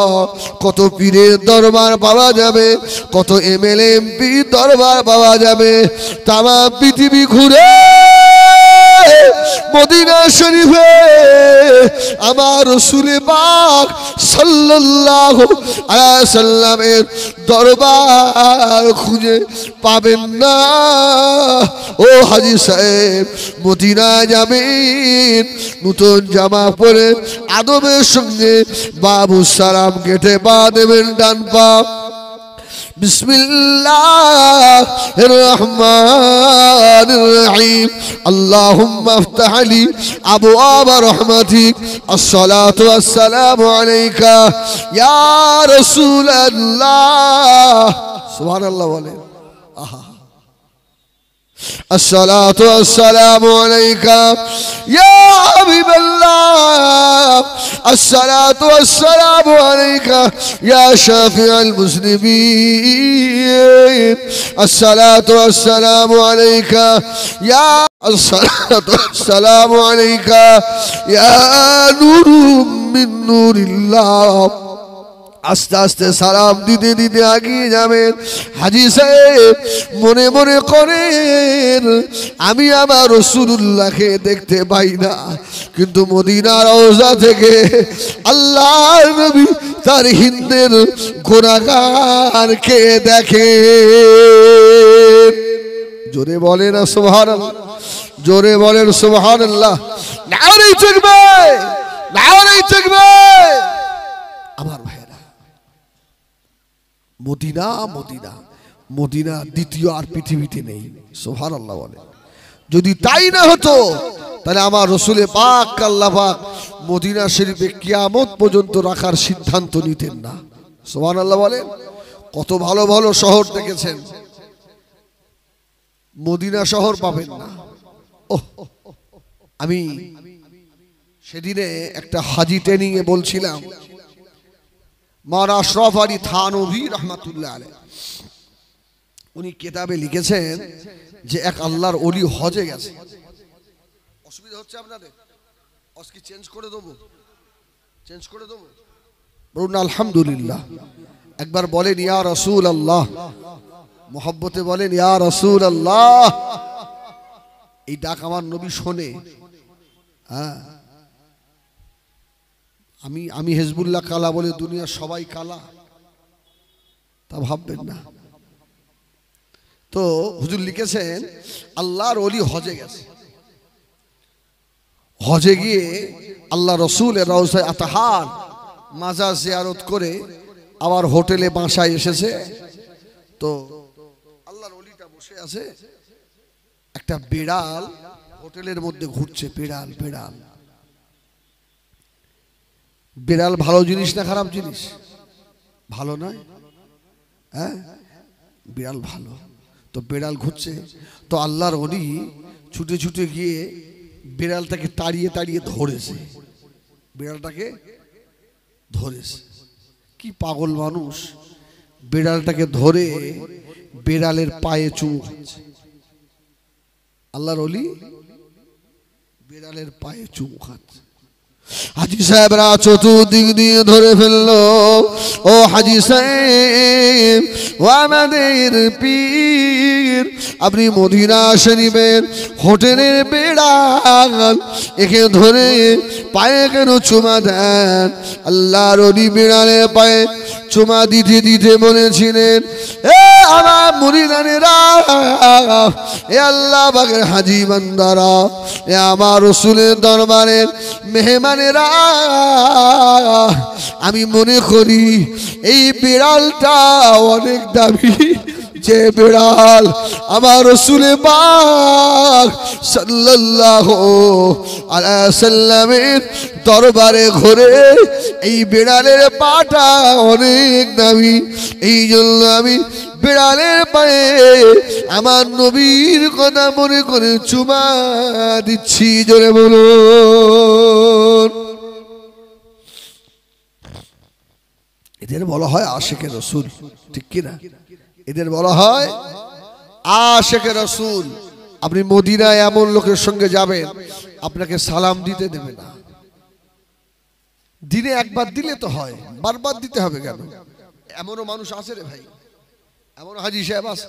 কত পীরের দরবার পাওয়া যাবে, কত এমএলএ এমপি দরবার পাওয়া যাবে। তামাম পৃথিবী ঘুরে মদিনা শরীফে আমার রাসূল পাক সাল্লাল্লাহু আলাইহি সাল্লামের দরবার খুঁজে পাবেন না। ও হাজী সাহেব মদিনা যাবেন, নতুন জামা পরে আদবের সঙ্গে বাবু সালাম গেটে পা দেবেন, ডান পা বিসমিল্লাহির রহমানির রহিম আল্লাহুম্মা আফতাহ লি আবওয়াব রাহমাতিক আসসালাতু ওয়াসসালামু আলাইকা ইয়া রাসূলুল্লাহ সুবহানাল্লাহ বলেন আহা الصلاة والسلام عليك يا حبيب الله الصلاة والسلام عليك يا شافع المسلمين الصلاة والسلام عليك يا الصلاة والسلام عليك يا نور من نور الله আস্তে আস্তে সালাম দিতে দিতে এগিয়ে যাবেন হাজী সাহেব মনে মনে করেন আমি আমার রাসূলুল্লাহকে দেখতে পাই না কিন্তু মদিনার রওজা থেকে আল্লাহর নবী তার হিন্দের গুনাহগারকে দেখেন জোরে বলেন সুবহানাল্লাহ জোরে বলেন সুবহানাল্লাহ নারে তাকবীর নারে তাকবীর আমার ভাই মদিনা মদিনা মদিনা দ্বিতীয় আর পৃথিবীতে নেই সুবহানাল্লাহ বলে যদি তাই না হতো তাহলে আমার রাসূলে পাক আল্লাহ পাক মদিনা শরীফে কিয়ামত পর্যন্ত রাখার সিদ্ধান্ত নিতেন না সুবহানাল্লাহ বলে কত ভালো ভালো শহর দেখেছেন মদিনা শহর পাবেন না আমি সেদিনে একটা হাজি ট্রেনিং এ বলছিলাম মাওলানা আশরাফ আলী থানভী রাহমাতুল্লাহ আলাইহি উনি কিতাবে লিখেছেন যে এক আল্লাহর ওলি হজে গেছে অসুবিধা হচ্ছে আপনাদের আজকে চেঞ্জ করে দেব বলুন আলহামদুলিল্লাহ একবার বলেন ইয়া রাসূলুল্লাহ মুহাব্বতে বলেন ইয়া রাসূলুল্লাহ এই ডাক আমার নবী শোনে হ্যাঁ আমি হিজবুল্লাহ কালা বলে দুনিয়ার সবাই কালা তা ভাববেন না তো হুজুর লিখেছেন আল্লাহর ওলি হজে গেছে হজে গিয়ে আল্লাহ রাসূলের রওজায়ে আতহার মাজার জিয়ারত করে আবার হোটেলে বাসায় এসেছে তো আল্লাহর ওলিটা বসে আছে একটা বিড়াল হোটেলের মধ্যে ঘুরছে বিড়াল বিড়াল ভালো জিনিস না খারাপ জিনিস ভালো নয় হ্যাঁ বিড়াল ভালো তো বিড়াল ঘুরছে তো আল্লাহর ওলি ছুটে ছুটে গিয়ে বিড়ালটাকে তাড়িয়ে তাড়িয়ে ধরেছে বিড়ালটাকে ধরেছে কি পাগল মানুষ বিড়ালটাকে ধরে বিড়ালের পায়ে চুমু খাচ্ছে আল্লাহর ওলি বিড়ালের পায়ে চুমু খাচ্ছে হাজী সাহেবরা চতুর্দিক দিয়ে ধরে ফেললো ও হাজী সাহেব ও আমাদের পীর আপনি মদিনা শরীফের হোটেলের বিড়াল একে ধরে পায়ে কেন চুমা দেন আল্লাহর ওলি বিড়ালের পায়ে চুমা দিতে দিতে বলেছিলেন এ আমার মুরিদানেরা এ আল্লাহ পাকের হাজী বান্দারা এ আমার রাসূলের দরবারের মেহমানেরা আমি মনে করি এই বিড়ালটা অনেক দামি যে বিড়াল আমার রাসূলে পাক সাল্লাল্লাহু আলাইহি সাল্লামের দরবারে ঘুরে এই বিড়ালের পাটা অনেক দামি এই জন্য আমি বিড়ালের পায়ে আমার নবীর কথা মনে করে চুমা দিচ্ছি জোরে বলুন এদের বলা হয় আশিকে রাসূল ঠিক কি না এদের বলা হয় আশিকে রাসূল আপনি মদিনায় এমন লোকের সঙ্গে যাবেন আপনাকে সালাম দিতে দেবে না দিনে একবার দিলে তো হয় বারবার দিতে হবে কেন এমনও মানুষ আছে রে ভাই এমন হাজী সাহেব আছে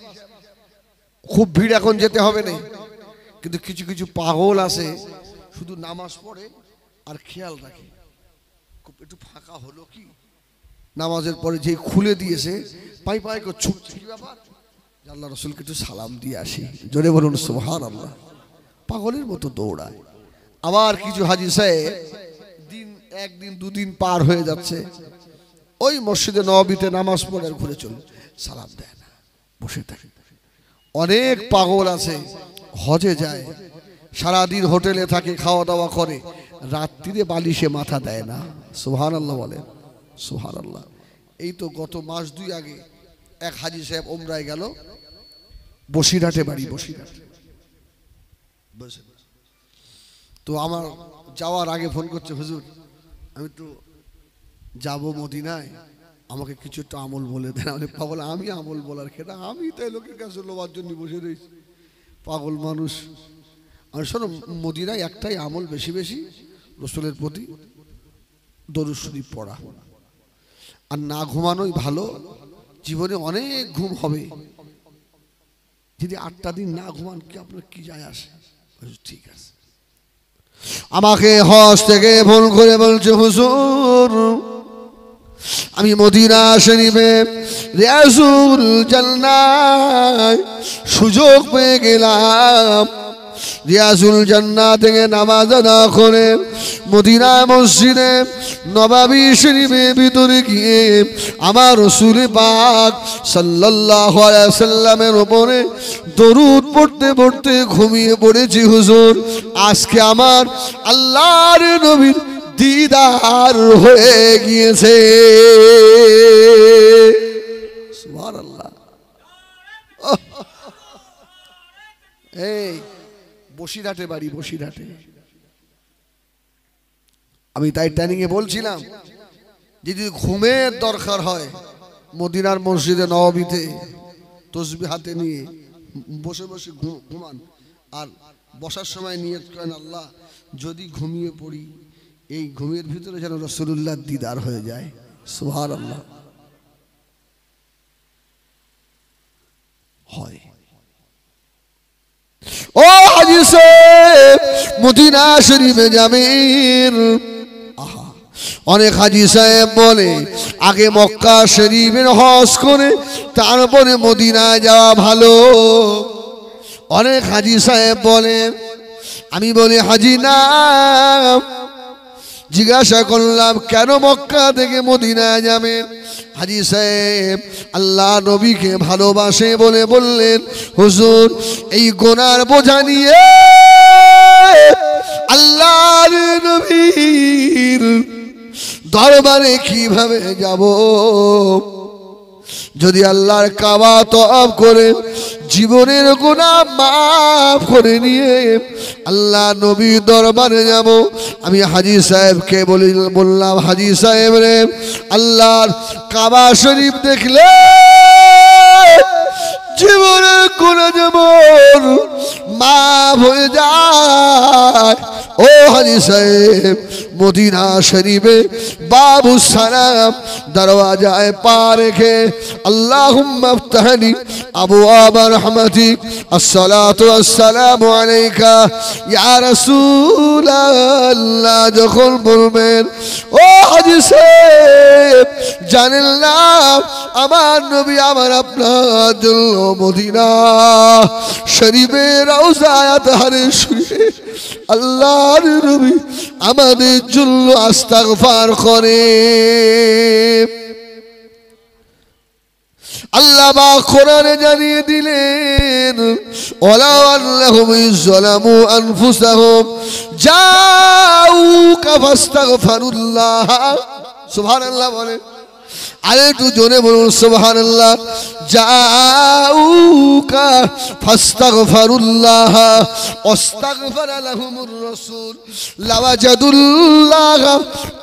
খুব ভিড় এখন যেতে হবে না কিন্তু কিছু কিছু পাগল আছে শুধু নামাজ পড়ে আর খেয়াল রাখে একটু ফাঁকা হলো কি নামাজের পরে যে খুলে দিয়েছে পাই পাই করে ছুটছে কি ব্যাপার আল্লাহ রাসূলকে একটু সালাম দিয়ে আসি জোরে বলুন সুবহানাল্লাহ পাগলের মতো দৌড়ায় আবার কিছু হাজী সাহেব দিন একদিন দুদিন পার হয়ে যাচ্ছে ওই মসজিদে নববীতে নামাজ পড়ে ঘুরে চলে সালাম দেয় না, বসে থাকে। অনেক পাগল আছে হজে যায়, সারাদিন হোটেলে থাকে, খাওয়া দাওয়া করে, রাত্রিরে বালিশে মাথা দেয় না। সুবহানাল্লাহ বলেন, সুবহানাল্লাহ। এই তো গত মাস 2 আগে এক হাজী সাহেব ওমরায় গেল, বসিরহাটে বাড়ি, বসিরহাট। তো আমার যাওয়ার আগে ফোন করছে, হুজুর আমি তো যাব মদিনায়, আমাকে কিছু একটা আমল বলে দেন। আমি পাগল, আমি আমল বলার খেটা, আমি তো লোকের কাছে লোবার জন্য বসে রয়েছি, পাগল মানুষ। আর শোনো, মদিনায় একটাই আমল বেশি বেশি রসুলের প্রতি দরুদ শরীফ পড়া, আর না ঘুমানোই ভালো। জীবনে অনেক ঘুম হবে, যদি 8টা দিন না ঘুমান কি আপনার কি যায় আসে? ঠিক আছে। আমাকে হজ থেকে ফোন করে বলছে, হুজুর আমি মদিনা শরীফে রিয়াজুল জান্নাহ সুযোগ পেয়ে গেলাম। রিয়াজুল জান্নাহ থেকে নামাজ আদা করে মদিনা মসজিদে নববী শরীফের ভিতরে গিয়ে আমার রাসূল পাক সাল্লাল্লাহু আলাইহি সাল্লামের উপরে দরুদ পড়তে পড়তে ঘুমিয়ে পড়েছি। হুজুর আজকে আমার আল্লাহর নবীর দিদার হয়ে গিয়েছে। সুবহানাল্লাহ। এই বসিরহাটে বাড়ি, বসিরহাটে। আমি তাই ট্রেনিংয়ে বলছিলাম, যদি ঘুমের দরকার হয় মদিনার মসজিদে নববীতে তসবিহ হাতে নিয়ে বসে বসে ঘুমান, আর বসার সময় নিয়ত করেন, আল্লাহ যদি ঘুমিয়ে পড়ি এই ঘুমের ভিতরে যেন রাসূলুল্লাহর দিদার হয়ে যায়। সুবহানাল্লাহ। হয়। ও হাজী সাহেব মদিনা শরীফে যাবেন। আহা, অনেক হাজী সাহেব বলে আগে মক্কা শরীফের হজ করে তারপরে মদিনায় যাওয়া ভালো। অনেক হাজী সাহেব বলে, আমি বলি হাজী না, জিজ্ঞাসা করলাম কেন মক্কা থেকে মদিনায় যাবেন? হাজী সাহেব আল্লাহ নবীকে ভালোবাসে বলে বললেন, হুজুর এই গুনার বোঝা নিয়ে আল্লাহর নবীর দরবারে কিভাবে যাব? যদি আল্লাহর কাবা তওয়াফ করে জীবনের গুনাহ মাফ করে নিয়ে আল্লাহ নবীর দরবারে যাব। আমি হাজী সাহেবকে বললাম, হাজী সাহেব রে, আল্লাহর কাবা শরীফ দেখলে জীবনের গুনাহ যেমন মাফ হয়ে যায়, ও হাজী সাহেব মদিনা শরীফে বাবু সালাম দরওয়াজায় পা রেখে আল্লাহুম্মা ইফতাহলি আবওয়াবা রাহমাতিক আসসালাতু ওয়াসসালামু আলাইকা ইয়া রাসূলুল্লাহ যখন বলবেন, ও হাজী সাহেব জানেন না আমার নবী আমার আপনার জন্য মদিনা শরীফের রওজায় আতহারে শুয়ে আল্লাহর নবী আমাদের জন্য ইস্তিগফার করে। আল্লাহ বা কোরআনে জানিয়ে দিলেন, ওয়ালা আল্লাহুম যালামু আনফুসাহুম জাউকা ফাস্তাগফিরুল্লাহ। সুবহানাল্লাহ বলে, আরে একটু জোরে বলুন সুবহানাল্লাহ। জাউকা ফাস্তাগফিরুল্লাহ ওয়াস্তাগফারা লাহুমুর রাসূল লাওয়াজাদুল্লাহ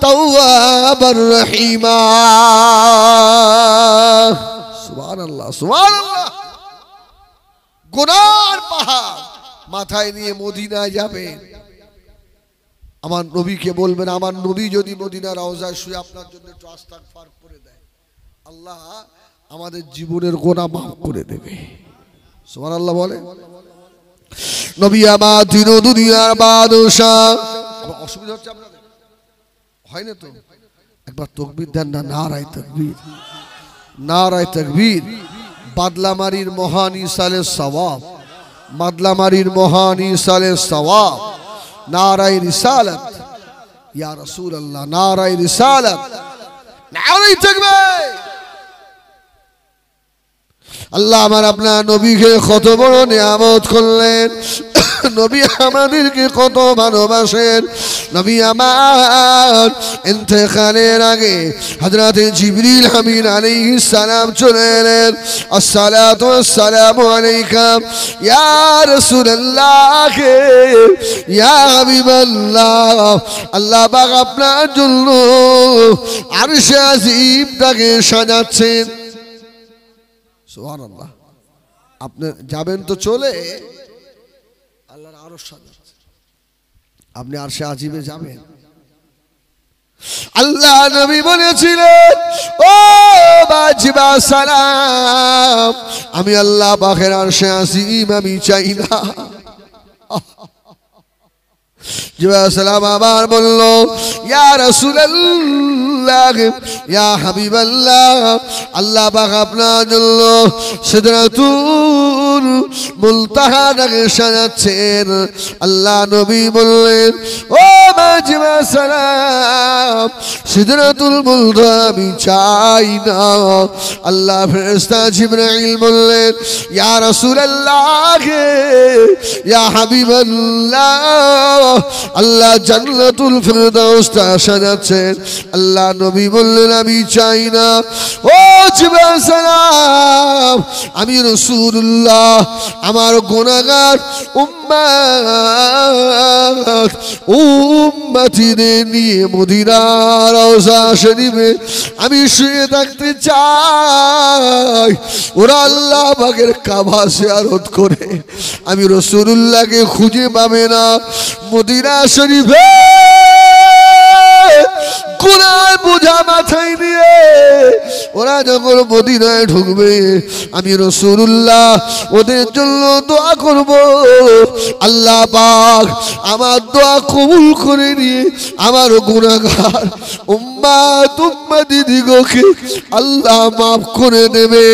তাওয়াবার রহিমা। সুবহানাল্লাহ, সুবহানাল্লাহ। গুনার পাহাড় মাথায় নিয়ে মদিনায় যাবেন, আমার নবীকে বলবেন, আমার নবী যদি মদিনা রওজায় শুয়ে আপনার জন্য একটু ইস্তিগফার করে দেয়, আল্লাহ আমাদের জীবনের গুনাহ মাফ করে দেবে। সুবহানাল্লাহ বলে। নবী আমার দিন দুনিয়ার বাদশা। অসুবিধা হচ্ছে আপনাদের? হয় না তো? একবার তাকবীর দেন না, নারায়ে তাকবীর, নারায়ে তাকবীর। বাদলামারির মহান ইসালের সওয়াব, বাদলামারির মহান ইসালের সওয়াব। নারায়ে রিসালাত ইয়া রাসূলুল্লাহ, নারায়ে রিসালাত, নারায়ে তাকবীর। আল্লাহ আমার আপনার নবীকে কত বড় নিয়ামত করলেন, নবী আমাদেরকে কত ভালোবাসেন। নবী আমার ইন্তেকালের আগে হযরত জিবরিল আমিন আলাইহিস সালাম চলে এলেন, আসসালাতু ওয়াসসালামু আলাইকা ইয়া রাসূলুল্লাহ ইয়া হাবিবাল্লাহ। আল্লাহ পাক আপনার জন্য আরশে আজিমটাকে সাজাচ্ছেন। সুবহানাল্লাহ। আপনি যাবেন তো চলে, আল্লাহর আরশ সাজাচ্ছে, আপনি আরশে আজিমে যাবেন। আল্লাহ নবী বলেছিলেন, ও বাজিবা সালাম, আমি আল্লাহ পাকের আরশে আজিম আমি চাই না। জিবরাইল সালাম আবার বলল, ইয়া রাসূলুল্লাহ ইয়া হাবিবাল্লাহ, আল্লাহ পাক আপনার জন্য সিদরাতুল মুনতাহাকে সাজাচ্ছেন। আল্লাহ নবী বললেন, ও বাজিবা সালাম, সিদরাতুল মুনতাহা আমি চাই না। আল্লাহ ফেরেশতা জিবরাইল বললেন, ইয়া রাসূলুল্লাহ ইয়া হাবিবাল্লাহ, আল্লাহ জান্নাতুল ফেরদাউসটা সাজাচ্ছেন। আল্লাহ নবী বললেন, আমি চাই না। ও জিবরাইল সালাম, আমি রাসূলুল্লাহ আমার গুনাহগার উম্মতিদের নিয়ে মদিনার রওজা শরীফে আমি শুয়ে থাকতে চাই। ওরা আল্লাহ পাকের কাবা জিয়ারত করে আমি রাসূলুল্লাহকে খুঁজে পাবে না। মদিনা শরীফে গুনার বোঝা মাথায় নিয়ে ওরা যখন মদিনায় ঢুকবে, আমি রাসূলুল্লাহ ওদের জন্য দোয়া করব। আল্লাহ পাক আমার দোয়া কবুল করে নিয়ে আমার গুনাহগার উম্মতিদিগকে আল্লাহ মাফ করে দেবে।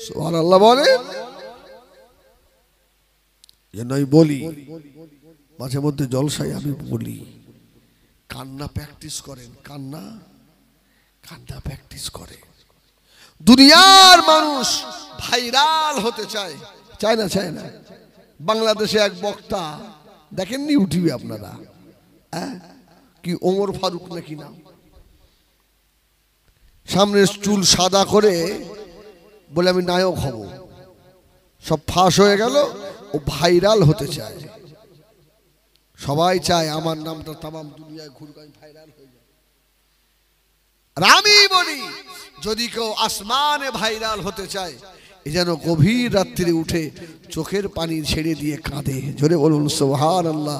সুবহানাল্লাহ বলে। আমি বলি মাঝে মধ্যে জলসায় আমি বলি, কান্না প্র্যাকটিস করেন, কান্না প্র্যাকটিস করে। দুনিয়ার মানুষ ভাইরাল হতে চায়, চায় না? চায় না? বাংলাদেশে এক বক্তা দেখেননি ইউটিউবে আপনারা, কি ওমর ফারুক নাকি নাম, সামনের চুল সাদা করে বলে আমি নায়ক হব, সব ফাঁস হয়ে গেল। ও ভাইরাল হতে চায়, সবাই চায় আমার নামটা তামাম দুনিয়ায় ঘুরবে, আমি ভাইরাল হয়ে যাব। আর আমি বলি, যদি কেউ আসমানে ভাইরাল হতে চায়, এই যেন গভীর রাত্রে উঠে চোখের পানি ছেড়ে দিয়ে কাঁদে। জোরে বলুন সুবহানাল্লাহ।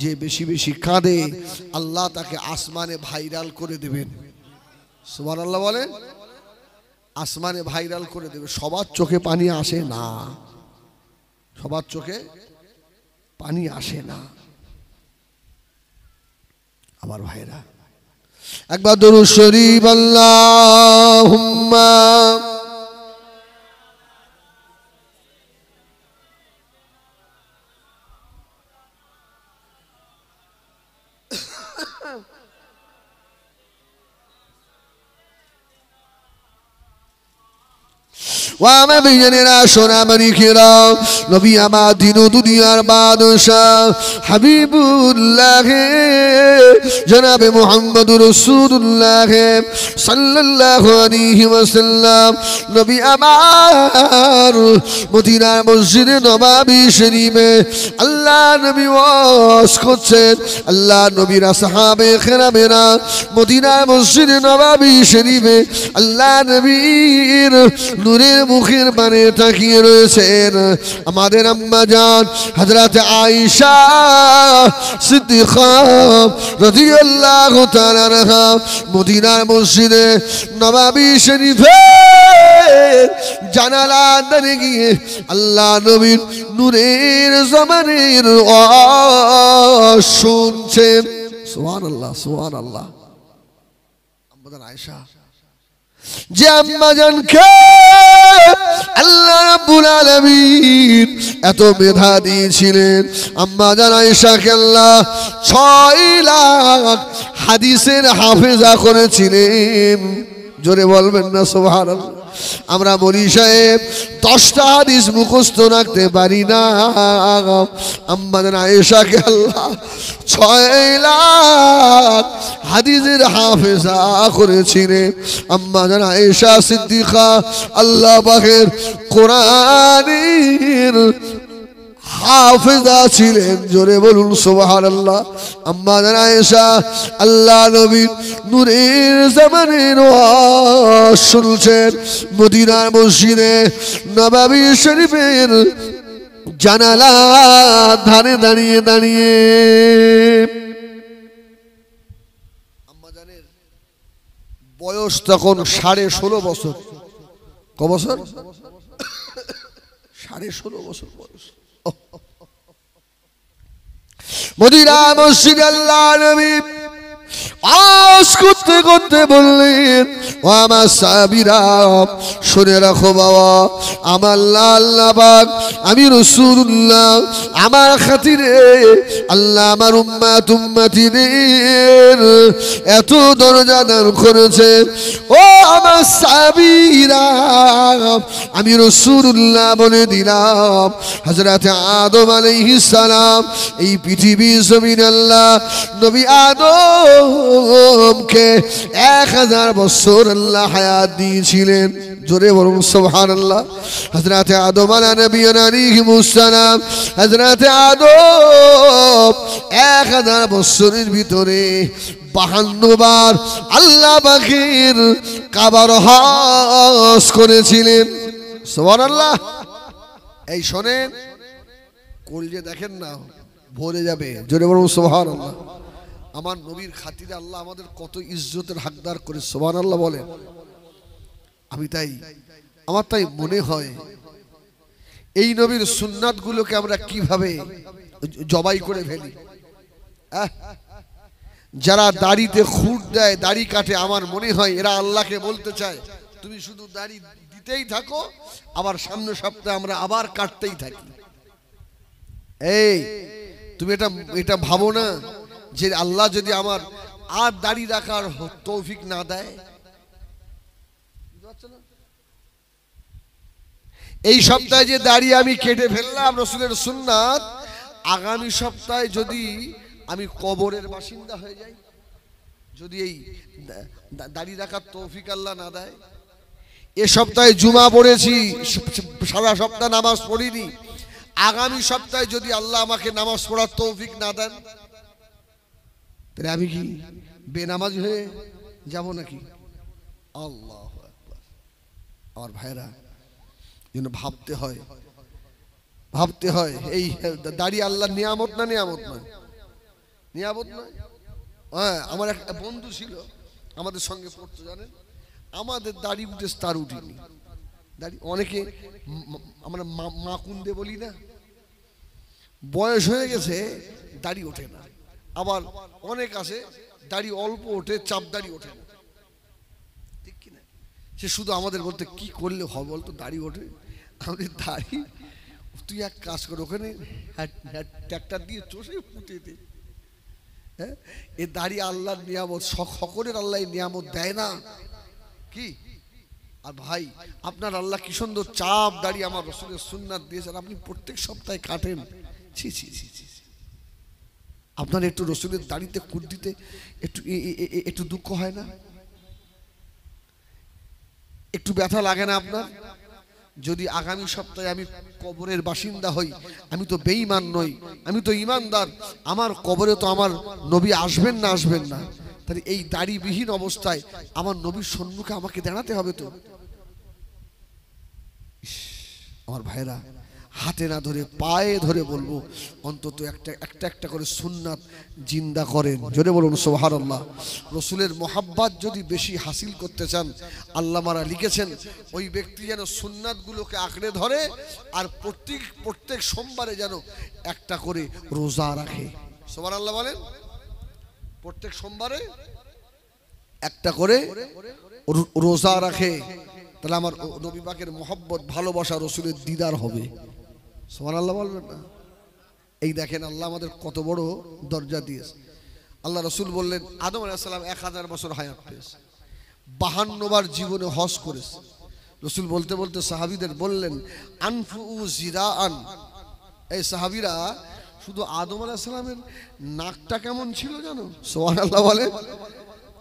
যে বেশি বেশি কাঁদে আল্লাহ তাকে আসমানে ভাইরাল করে দেবেন। সুবহানাল্লাহ বলেন। আসমানে ভাইরাল করে দেবে। সবার চোখে পানি আসে না, সবার চোখে পানি আসে না। আমার ভাইরা একবার দরুদ শরীফ আল্লাহুম্মা আমার বিজনেরা সোনা মানিকেরা, নবী আমার দিন ও দুনিয়ার বাদশাহ হাবিবুল্লাহ জনাবে মুহাম্মদুর রাসূলুল্লাহ সাল্লাল্লাহু আলাইহি ওয়াসাল্লাম, নবী আমার মদিনার মসজিদে নববী শরীফে আল্লাহ নবী ওয়াজ করছেন। আল্লাহ নবীর সাহাবে কেরামেরা মদিনার মসজিদে নববী শরীফে আল্লাহ নবীর নূরের মুখের পানে তাকিয়ে রয়েছেন। আমাদের আম্মা জান হযরত আয়েশা সিদ্দিকা রাদিয়াল্লাহু তাআলা আনহা মদিনার মসজিদে নববী শরীফে জানালা ধরে গিয়ে আল্লাহ নবীর নূরের জমানের ওয়াজ শুনছেন। সুবহানাল্লাহ, সুবহানাল্লাহ। আম্মা জান আয়েশা, যে আম্মা জানকে আল্লাহ রাব্বুল আলামিন এত মেধা দিয়েছিলেন, আম্মা জান আয়েশাকে আল্লাহ 6 লাখ হাদিসের হাফেজা করেছিলেন। জোরে বলবেন না সুবহানাল্লাহ। আমরা বলি সাহেব 10টা হাদিস মুখস্থ রাখতে পারি না। আম্মাজান আয়েশাকে আল্লাহ 6 লাখ হাদিসের হাফেজা করেছিলেন। আম্মাজান আয়েশা সিদ্দিকা আল্লাহ পাকের কোরআনের হাফেজা ছিলেন। জোরে বলুন সুবহানাল্লাহ। আম্মাজান আয়েশা আল্লাহ নবী নূরের জামানের ওয়াজ শুনছেন মদিনার মসজিদে নববী শরীফের জানালা ধারে দাঁড়িয়ে দাঁড়িয়ে। আম্মাজানের বয়স তখন 16.5 বছর। ক বছর? 16.5 বছর বয়স। মদিনা মসজিদে আল্লাহ নবী আওয়াজ করতে করতে বললেন, ও আমার সাহাবীরা শুনে রাখো বাবা, আমার আল্লাহ পাক আমি রাসূলুল্লাহ আমার খাতিরে আল্লাহ আমার উম্মতিদের এত দরজা দান করেছে। ও আমার সাহাবীরা আমি রাসূলুল্লাহ বলে দিলাম হযরত আদম আলাইহিস সালাম এই পৃথিবী জমিন আল্লাহ নবী আদমকে 1000 বছর আল্লাহ হায়াত দিয়েছিলেন। জোরে বলুন সুবহানাল্লাহ। হযরত আদম আলাইহিস সালাম হযরত আদম 1000 বছরের ভিতরে 52 বার আল্লাহ পাকের কাবার হজ করেছিলেন। সুবহানাল্লাহ। এই শোনেন, কলজে দেখেন না ভরে যাবে। জোরে বলুন সুবহানাল্লাহ। আমার নবীর খাতিরে আল্লাহ আমাদের কত ইজ্জতের হকদার করে। সুবহানাল্লাহ বলেন। আমার তাই মনে হয় এই নবীর সুন্নাত গুলোকে আমরা কিভাবে জবাই করে ফেলি। যারা দাড়িতে খুঁট দেয়, দাড়ি কাটে, আমার মনে হয় এরা আল্লাহকে বলতে চায় তুমি শুধু দাড়ি দিতেই থাকো, আবার সামনের সপ্তাহে আমরা আবার কাটতেই থাকি। এই তুমি এটা ভাবো না যে আল্লাহ যদি আমার আর দাড়ি রাখার তৌফিক না দেয়। এই সপ্তাহে যে দাড়ি আমি কেটে ফেললাম রাসূলের সুন্নাত, আগামী সপ্তাহে যদি আমি কবরের বাসিন্দা হয়ে যাই, যদি এই দাড়ি রাখার তৌফিক আল্লাহ না দেয়। এ সপ্তাহে জুমা পড়েছি, সারা সপ্তাহ নামাজ পড়িনি, আগামী সপ্তাহে যদি আল্লাহ আমাকে নামাজ পড়ার তৌফিক না দেন, তাহলে আমি কি বেনামাজ হয়ে যাব নাকি? আল্লাহু আকবার। আমার ভাইরা যেন ভাবতে হয় এই দাড়ি আল্লাহর নিয়ামত না? নিয়ামত নয়? নিয়ামত নয়? হ্যাঁ, আমার একটা বন্ধু ছিল আমাদের সঙ্গে পড়তো, জানেন আমাদের দাড়ি উঠেছে তার উঠিনি। দাড়ি অনেকে আমরা মাকুন্দে বলি না, বয়স হয়ে গেছে দাড়ি ওঠে না। আবার অনেক আছে দাড়ি অল্প ওঠে, চাপ দাড়ি ওঠে না, ঠিক কিনা? সে শুধু আমাদের বলতে কি করলে হবে বলতো দাড়ি ওঠে। আমাদের দাড়ি, তুই এক কাজ কর, ওখানে ট্র্যাক্টর দিয়ে চষে ফুটে দে। হ্যাঁ, এ দাড়ি আল্লাহর নিয়ামত, সকলের আল্লাহ নিয়ামত দেয় না কি? আর ভাই আপনার আল্লাহ কি সুন্দর চাপ দাড়ি আমার রাসূলের সুন্নাত দিয়েছেন, আপনি প্রত্যেক সপ্তাহে কাটেন। ছি ছি ছি ছি। আপনার একটু রাসূলের দাড়িতে কুট দিতে একটু দুঃখ হয় না? একটু ব্যথা লাগে না আপনার? যদি আগামী সপ্তাহে আমি কবরের বাসিন্দা হই, আমি তো বেঈমান নই, আমি তো ঈমানদার, আমার কবরে তো আমার নবী আসবেন না? আসবেন না। তাহলে এই দাড়িবিহীন অবস্থায় আমার নবীর সম্মুখে আমাকে দাঁড়াতে হবে তো। আমার ভাইরা, হাতে না ধরে পায়ে ধরে বলবো অন্তত একটা করে সুন্নাত জিন্দা করেন। জোরে বলুন সুবহানাল্লাহ। রাসূলের মোহাব্বত যদি বেশি হাসিল করতে চান, আল্লামারা লিখেছেন ওই ব্যক্তি যেন সুন্নাতগুলোকে আঁকড়ে ধরে আর প্রত্যেক সোমবারে যেন একটা করে রোজা রাখে। সুবহানাল্লাহ বলেন। প্রত্যেক সোমবারে একটা করে রোজা রাখে, তাহলে আমার নবী পাকের মোহাব্বত, ভালোবাসা, রাসূলের দিদার হবে। সুবহানাল্লাহ বলবেন না? এই দেখেন আল্লাহ আমাদের কত বড় দরজা দিয়েছে। আল্লাহ রাসূল বললেন আদম আলাইহিস সালাম 1000 বছর হায়াত পেয়েছে, 52 বার জীবনে হজ করেছে। রসুল বলতে বলতে সাহাবীদের বললেন আনফু জিরাআন। এই সাহাবীরা শুধু আদম আলাইহিস সালামের নাকটা কেমন ছিল জানো? সুবহানাল্লাহ বলে।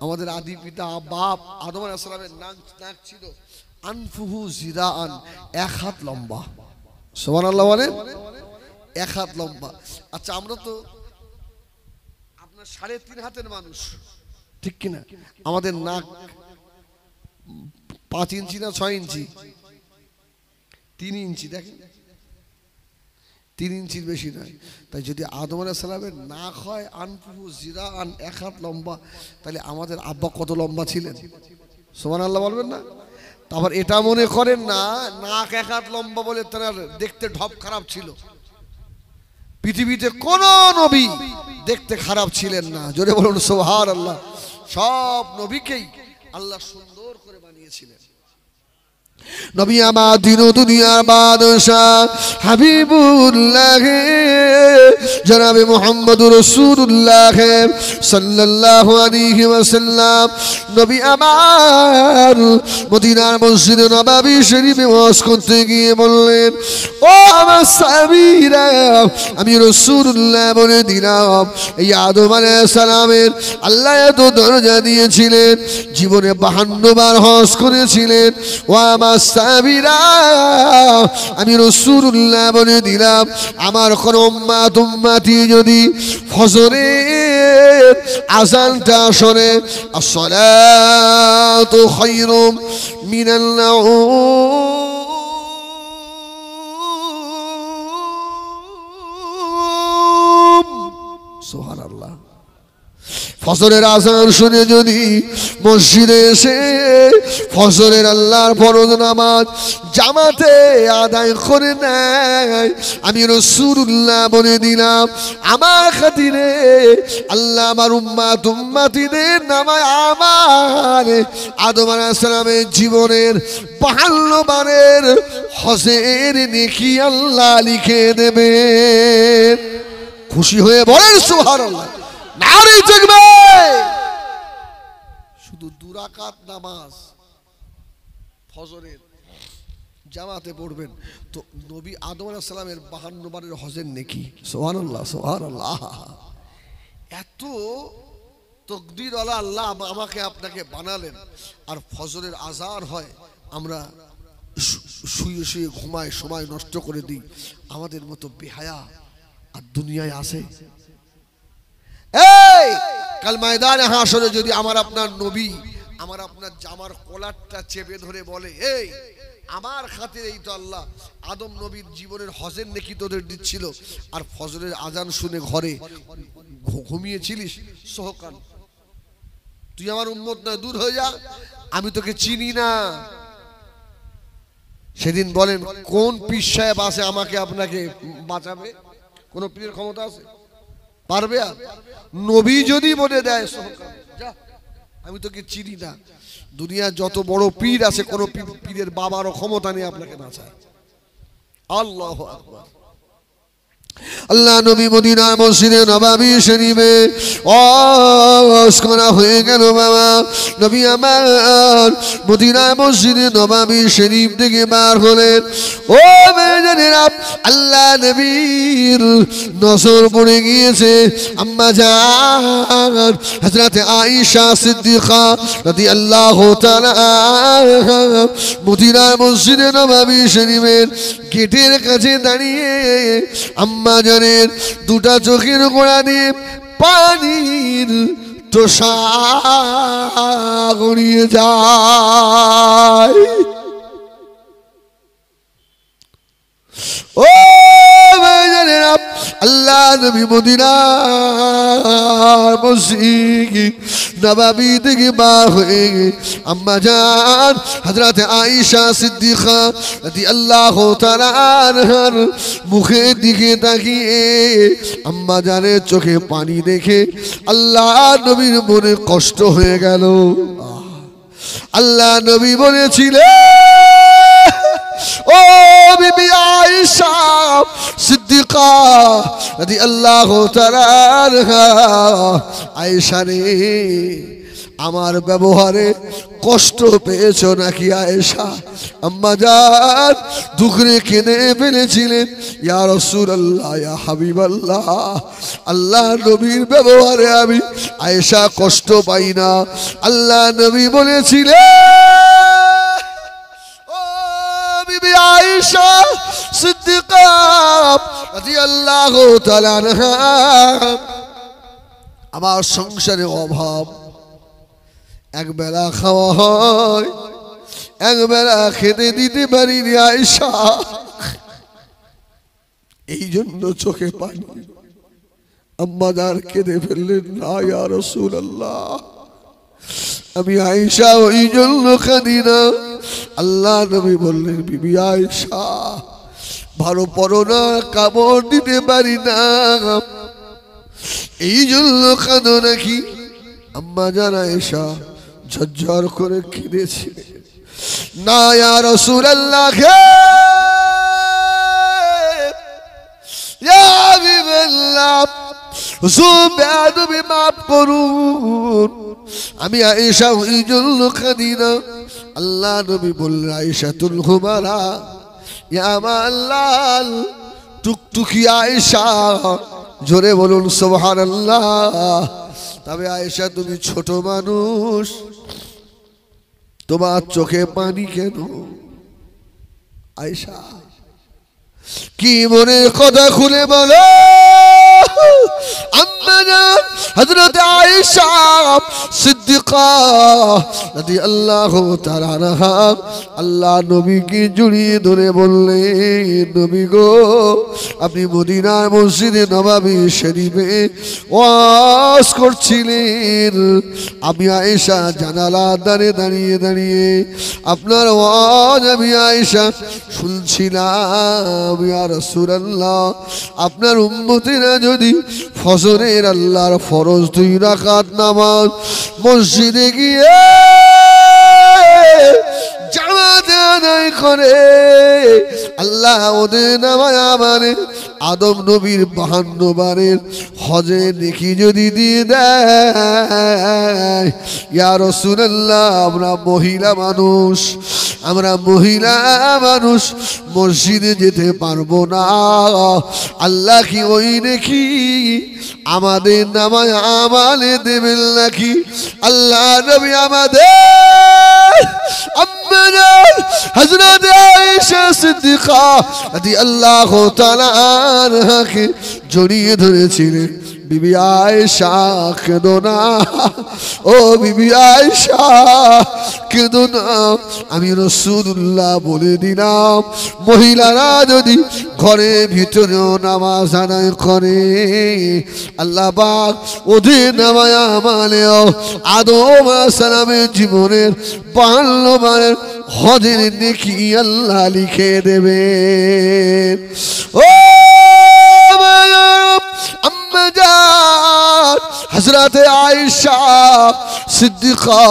আমাদের আদি পিতা বাপ আদম আলাইহিস সালামের নাক ছিল আনফুহু জিরাআন, 1 হাত লম্বা। সুবহানাল্লাহ বলে, 1 হাত লম্বা। আচ্ছা, আমরা তো আপনার 3.5 হাতের মানুষ, ঠিক কিনা? আমাদের নাক 5 ইঞ্চি না 6 ইঞ্চি? 3 ইঞ্চি। দেখেন, 3 ইঞ্চির বেশি নয়। তাই যদি আদম আলাইহিস সালামের নাক হয় আনফুহু জিরাআন, 1 হাত লম্বা, তাহলে আমাদের আব্বা কত লম্বা ছিলেন? সুবহানাল্লাহ বলবেন না? তারপর এটা মনে করেন না নাক 1 হাত লম্বা বলে তার দেখতে ঢপ খারাপ ছিল। পৃথিবীতে কোন নবী দেখতে খারাপ ছিলেন না। জোরে বলুন সুবহানাল্লাহ। সব নবীকেই আল্লাহ সুন্দর করে বানিয়েছিলেন। নবী আমার দিন দুনিয়ার বাদশাহ হাবিবুল্লাহ জনাবে মুহাম্মদুর রাসূলুল্লাহ সাল্লাল্লাহু আলাইহি ওয়াসাল্লাম নবী আমার মদিনার মসজিদে নববী শরীফে ওয়াজ করতে গিয়ে বললেন, ও আমার সাহাবীরা, আমি রাসূলুল্লাহ বলে দিলাম এই আদম আলাইহিস সালামের আল্লাহ এত দরজা দিয়েছিলেন, জীবনে 52 বার হজ করেছিলেন। ও আমার সাহাবীরা, আমি রাসূলুল্লাহ বলে দিলাম আমার কোন উম্মতি যদি ফজরের আযানটা শোনে, আসসালাতু খায়রুম মিনান নাওম। সুবহানাল্লাহ। ফজরের আযান শুনে যদি মসজিদে এসে ফজরের আল্লাহর ফরজ নামাজ জামাতে আদায় করে নেয়, আমি রাসূলুল্লাহ বলে দিলাম আমার খাতিরে আল্লাহ আমার উম্মতিদের নামায় আমার আদম আলাইহিস সালামের জীবনের 52 বারের হজের নেকি আল্লাহ লিখে দেবে। খুশি হয়ে বলেন সুবহানাল্লাহ। নারে জাগবে। শুধু 2 রাকাত নামাজ ফজরের জামাতে পড়বেন তো নবী আদম আলাইহিস সালামের 52 বারের হজের নেকি। সুবহানাল্লাহ সুবহানাল্লাহ। এত তাকদীর ওয়ালা আল্লাহ আমাকে আপনাকে বানালেন, আর ফজরের আযান হয় আমরা শুয়ে শুয়ে ঘুমায় সময় নষ্ট করে দিই। আমাদের মতো বেহায়া আর দুনিয়ায় আছে? এই কাল ময়দানে হাসরে যদি আমার আপনার নবী আমার আপনার জামার কলারটা চেপে ধরে বলে, এই আমার খাতিরে এই তো আল্লাহ আদম নবীর জীবনের হজের নেকি তোদের দিচ্ছিল, আর ফজরের আজান শুনে ঘরে ঘুমিয়েছিলিস সহকাল, তুই আমার উম্মত নয়, দূর হয়ে যা, আমি তোকে চিনি না। সেদিন বলেন কোন পীর সাহেব আছে আমাকে আপনাকে বাঁচাবে? কোন পীরের ক্ষমতা আছে? পারবে? আর নবী যদি বলে দেয় সহকাল যা, আমি তোকে চিনি না, দুনিয়ার যত বড় পীর আছে কোন পীরের বাবারও ক্ষমতা নেই আপনাকে বাঁচায়। আল্লাহু আকবার। আল্লাহ নবী মদিনার মসজিদে নববী শরীফে ওয়াজ করা হয়ে গেল। বাবা নবী আমার মদিনার মসজিদে নববী শরীফ থেকে বার হলেন। ও মেয়েরা, আল্লাহ নবীর নজর পড়ে গিয়েছে আম্মা জান হযরত আয়েশা সিদ্দিকা রাদিয়াল্লাহু তাআলা মদিনার মসজিদে নববী শরীফের গেটের কাছে দাঁড়িয়ে আম্মা জানের 2টা চোখের গোড়া দিয়ে পানির তোষা গড়িয়ে যায়। ও মেয়েরা, আল্লাহ নবী মদিনার মসজিদ নববী থেকে বার হয়ে আম্মা জান হযরত আয়েশা সিদ্দিকা রাদিয়াল্লাহু তাআলা আনহার মুখের দিকে তাকিয়ে আম্মা জানের চোখে পানি দেখে আল্লাহ নবীর মনে কষ্ট হয়ে গেল। আল্লাহ নবী বলেছিলেন, ও বিবি আয়েশা সিদ্দিকা রাদিয়াল্লাহু তাআলা আনহা, আয়েশা রে, আমার ব্যবহারে কষ্ট পেয়েছো নাকি আয়েশা? আম্মা জান দুঃখে কেঁদে ফেলেছিলেন, ইয়া রাসূলুল্লাহ, ইয়া হাবিবাল্লাহ, আল্লাহ নবীর ব্যবহারে আমি আয়েশা কষ্ট পাই না। আল্লাহ নবী বলেছিলেন, ও বিবি আয়েশা সিদ্দিকা রাদিয়াল্লাহু তাআলা আনহা, আমার সংসারে অভাব, একবেলা খাওয়া হয়, একবেলা খেতে দিতে পারিনি আয়েশা, এই জন্য চোখে পানি। আম্মা জান কেঁদে ফেললেন, না ইয়া রাসূলুল্লাহ, আমি আয়েশা ওই জন্য কাঁদি না। আল্লাহ নবী বললেন, বিবি আয়েশা ভালো পড়ো না, কাপড় দিতে পারি না, এই জন্য কাঁদো নাকি? আম্মা জান আয়েশা ঝরঝর করে কেঁদেছিলেন, না ইয়া রাসূলুল্লাহ, ইয়া হাবিবাল্লাহ, হুজুর বেয়াদবি মাফ করুন, আমি আয়েশা ওই জন্য কাঁদি না। আল্লাহ নবী বললেন, আয়েশাতুল হুমারা, ইয়া মাল্লাল, টুকটুকি আয়েশা, জোরে বলুন সুবহানাল্লাহ। তবে আয়েশা তুমি ছোট মানুষ, তোমার চোখে পানি কেন? আয়েশা কি মনের কথা খুলে বলো। আম্মা জান হযরত আয়েশা সিদ্দিকা রাদিয়াল্লাহু তাআলা আনহা আল্লাহ নবীকে জড়িয়ে ধরে বললেন, নবী গো, আপনি মদিনার মসজিদে নববী শরীফে ওয়াজ করছিলেন, আমি আয়েশা জানালার ধারে দাঁড়িয়ে দাঁড়িয়ে আপনার ওয়াজ আমি আয়েশা শুনছিলাম। ইয়া রাসূলুল্লাহ, আপনার উম্মতেরা যদি ফজরের আল্লাহর ফরজ 2 রাকাত নামাজ মসজিদে গিয়ে জামাতে আদায় করে, আল্লাহ ওদের নামায় মানে আদম নবীর 52 বারের হজে নেকি যদি দিয়ে দেয়। ইয়া রাসূলুল্লাহ, আমরা মহিলা মানুষ মসজিদে যেতে পারবো না, আল্লাহ কি ওই নেকি আমাদের নামায় আমালে দেবেন নাকি? আল্লাহ নবী আমাদের আম্মা জান হযরত আয়েশা সিদ্দিকা রাদিয়াল্লাহু তাআলা আনহাকে জড়িয়ে ধরেছিলেন, বিবি আয়েশা কেঁদো না, ও বিবি আয়েশা কেঁদো না, আমি রাসূলুল্লাহ বলে দিলাম, মহিলারা যদি ঘরে ভিতরেও নামাজ আদায় করে, আল্লাহ পাক ওদের নামায় আমালেও আদম আলাইহিস সালামের জীবনের 52 বারের হজের নেকি আল্লাহ লিখে দেবেন। ও আম্মা জান হযরত আয়েশা সিদ্দিকা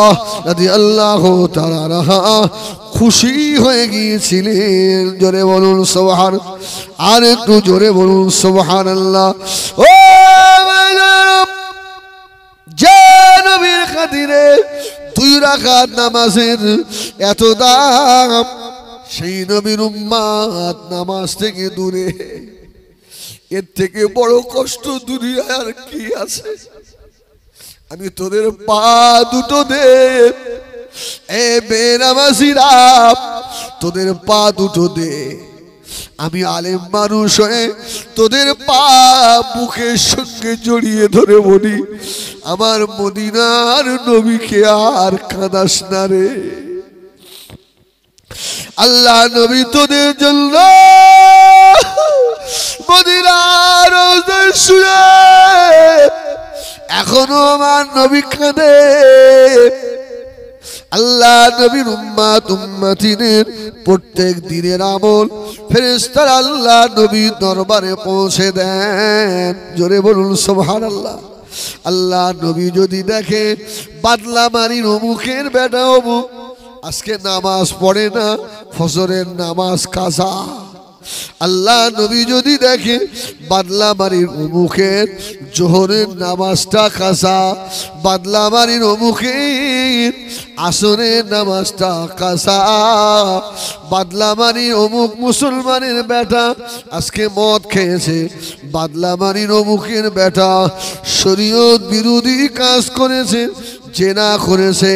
রাদিয়াল্লাহু তাআলা আনহা খুশি হয়ে গিয়েছিলেন, জোরে বলুন সুবহান, আর একটু জোরে বলুন সুবহানাল্লাহ। ও যে নবীর খাতিরে 2 রাকাত নামাজের এত দাম, সেই নবীর উম্মত নামাজ থেকে দূরে, এর থেকে বড় কষ্ট দুনিয়ায় আর কি আছে? আমি তোদের পা দুটো দে, এ বেনামাজিরা, তোদের পা দুটো দে, আমি আলেম মানুষ হয়ে তোদের পা বুকের সঙ্গে জড়িয়ে ধরে বলি, আমার মদিনার নবীকে আর কাঁদাস না রে। আল্লাহ নবী তোদের জন্য মদিনার রওজায় শুয়ে এখনো আমার নবী কাঁদে। আল্লাহ নবীর উম্মতিদের প্রত্যেক দিনের আমল ফেরেশতারা আল্লাহ নবীর দরবারে পৌঁছে দেন, জোরে বলুন সুবহানাল্লাহ। আল্লাহ নবী যদি দেখে বাদলামারির অমুকের বেটা অমুক আজকে নামাজ পড়ে না, ফজরের নামাজ কাজা, আল্লাহ নবী যদি দেখে বাদলামারির অমুখের জোহরের নামাজটা কাসা, বাদলামারির অমুখের আসরের নামাজটা কাসা, বাদলামারির অমুক মুসলমানের বেটা আজকে মদ খেয়েছে, বাদলামারির অমুকের বেটা শরীয়ত বিরোধী কাজ করেছে, জেনা করেছে,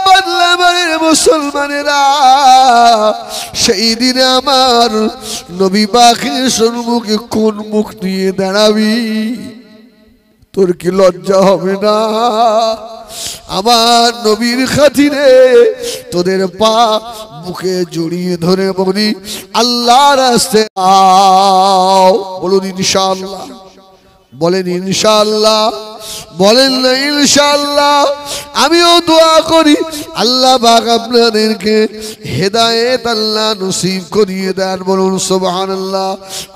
বাদলামারির মুসলমানেরা সেই দিনে আমার নবী পাকের সম্মুখে কোন মুখ নিয়ে দাঁড়াবি? তোর কি লজ্জা হবে না? আমার নবীর খাতিরে তোদের পা বুকে জড়িয়ে ধরে বলি আল্লাহর রাস্তায় আও। বলুন ইনশাআল্লাহ, বলেন ইনশাআল্লাহ, বলেন না ইনশাআল্লাহ। আমিও দোয়া করি আল্লাহ পাক আপনাদেরকে হেদায়েত আল্লাহ নসিব করিয়ে দেন। বলুন সুবহানাল্লাহ।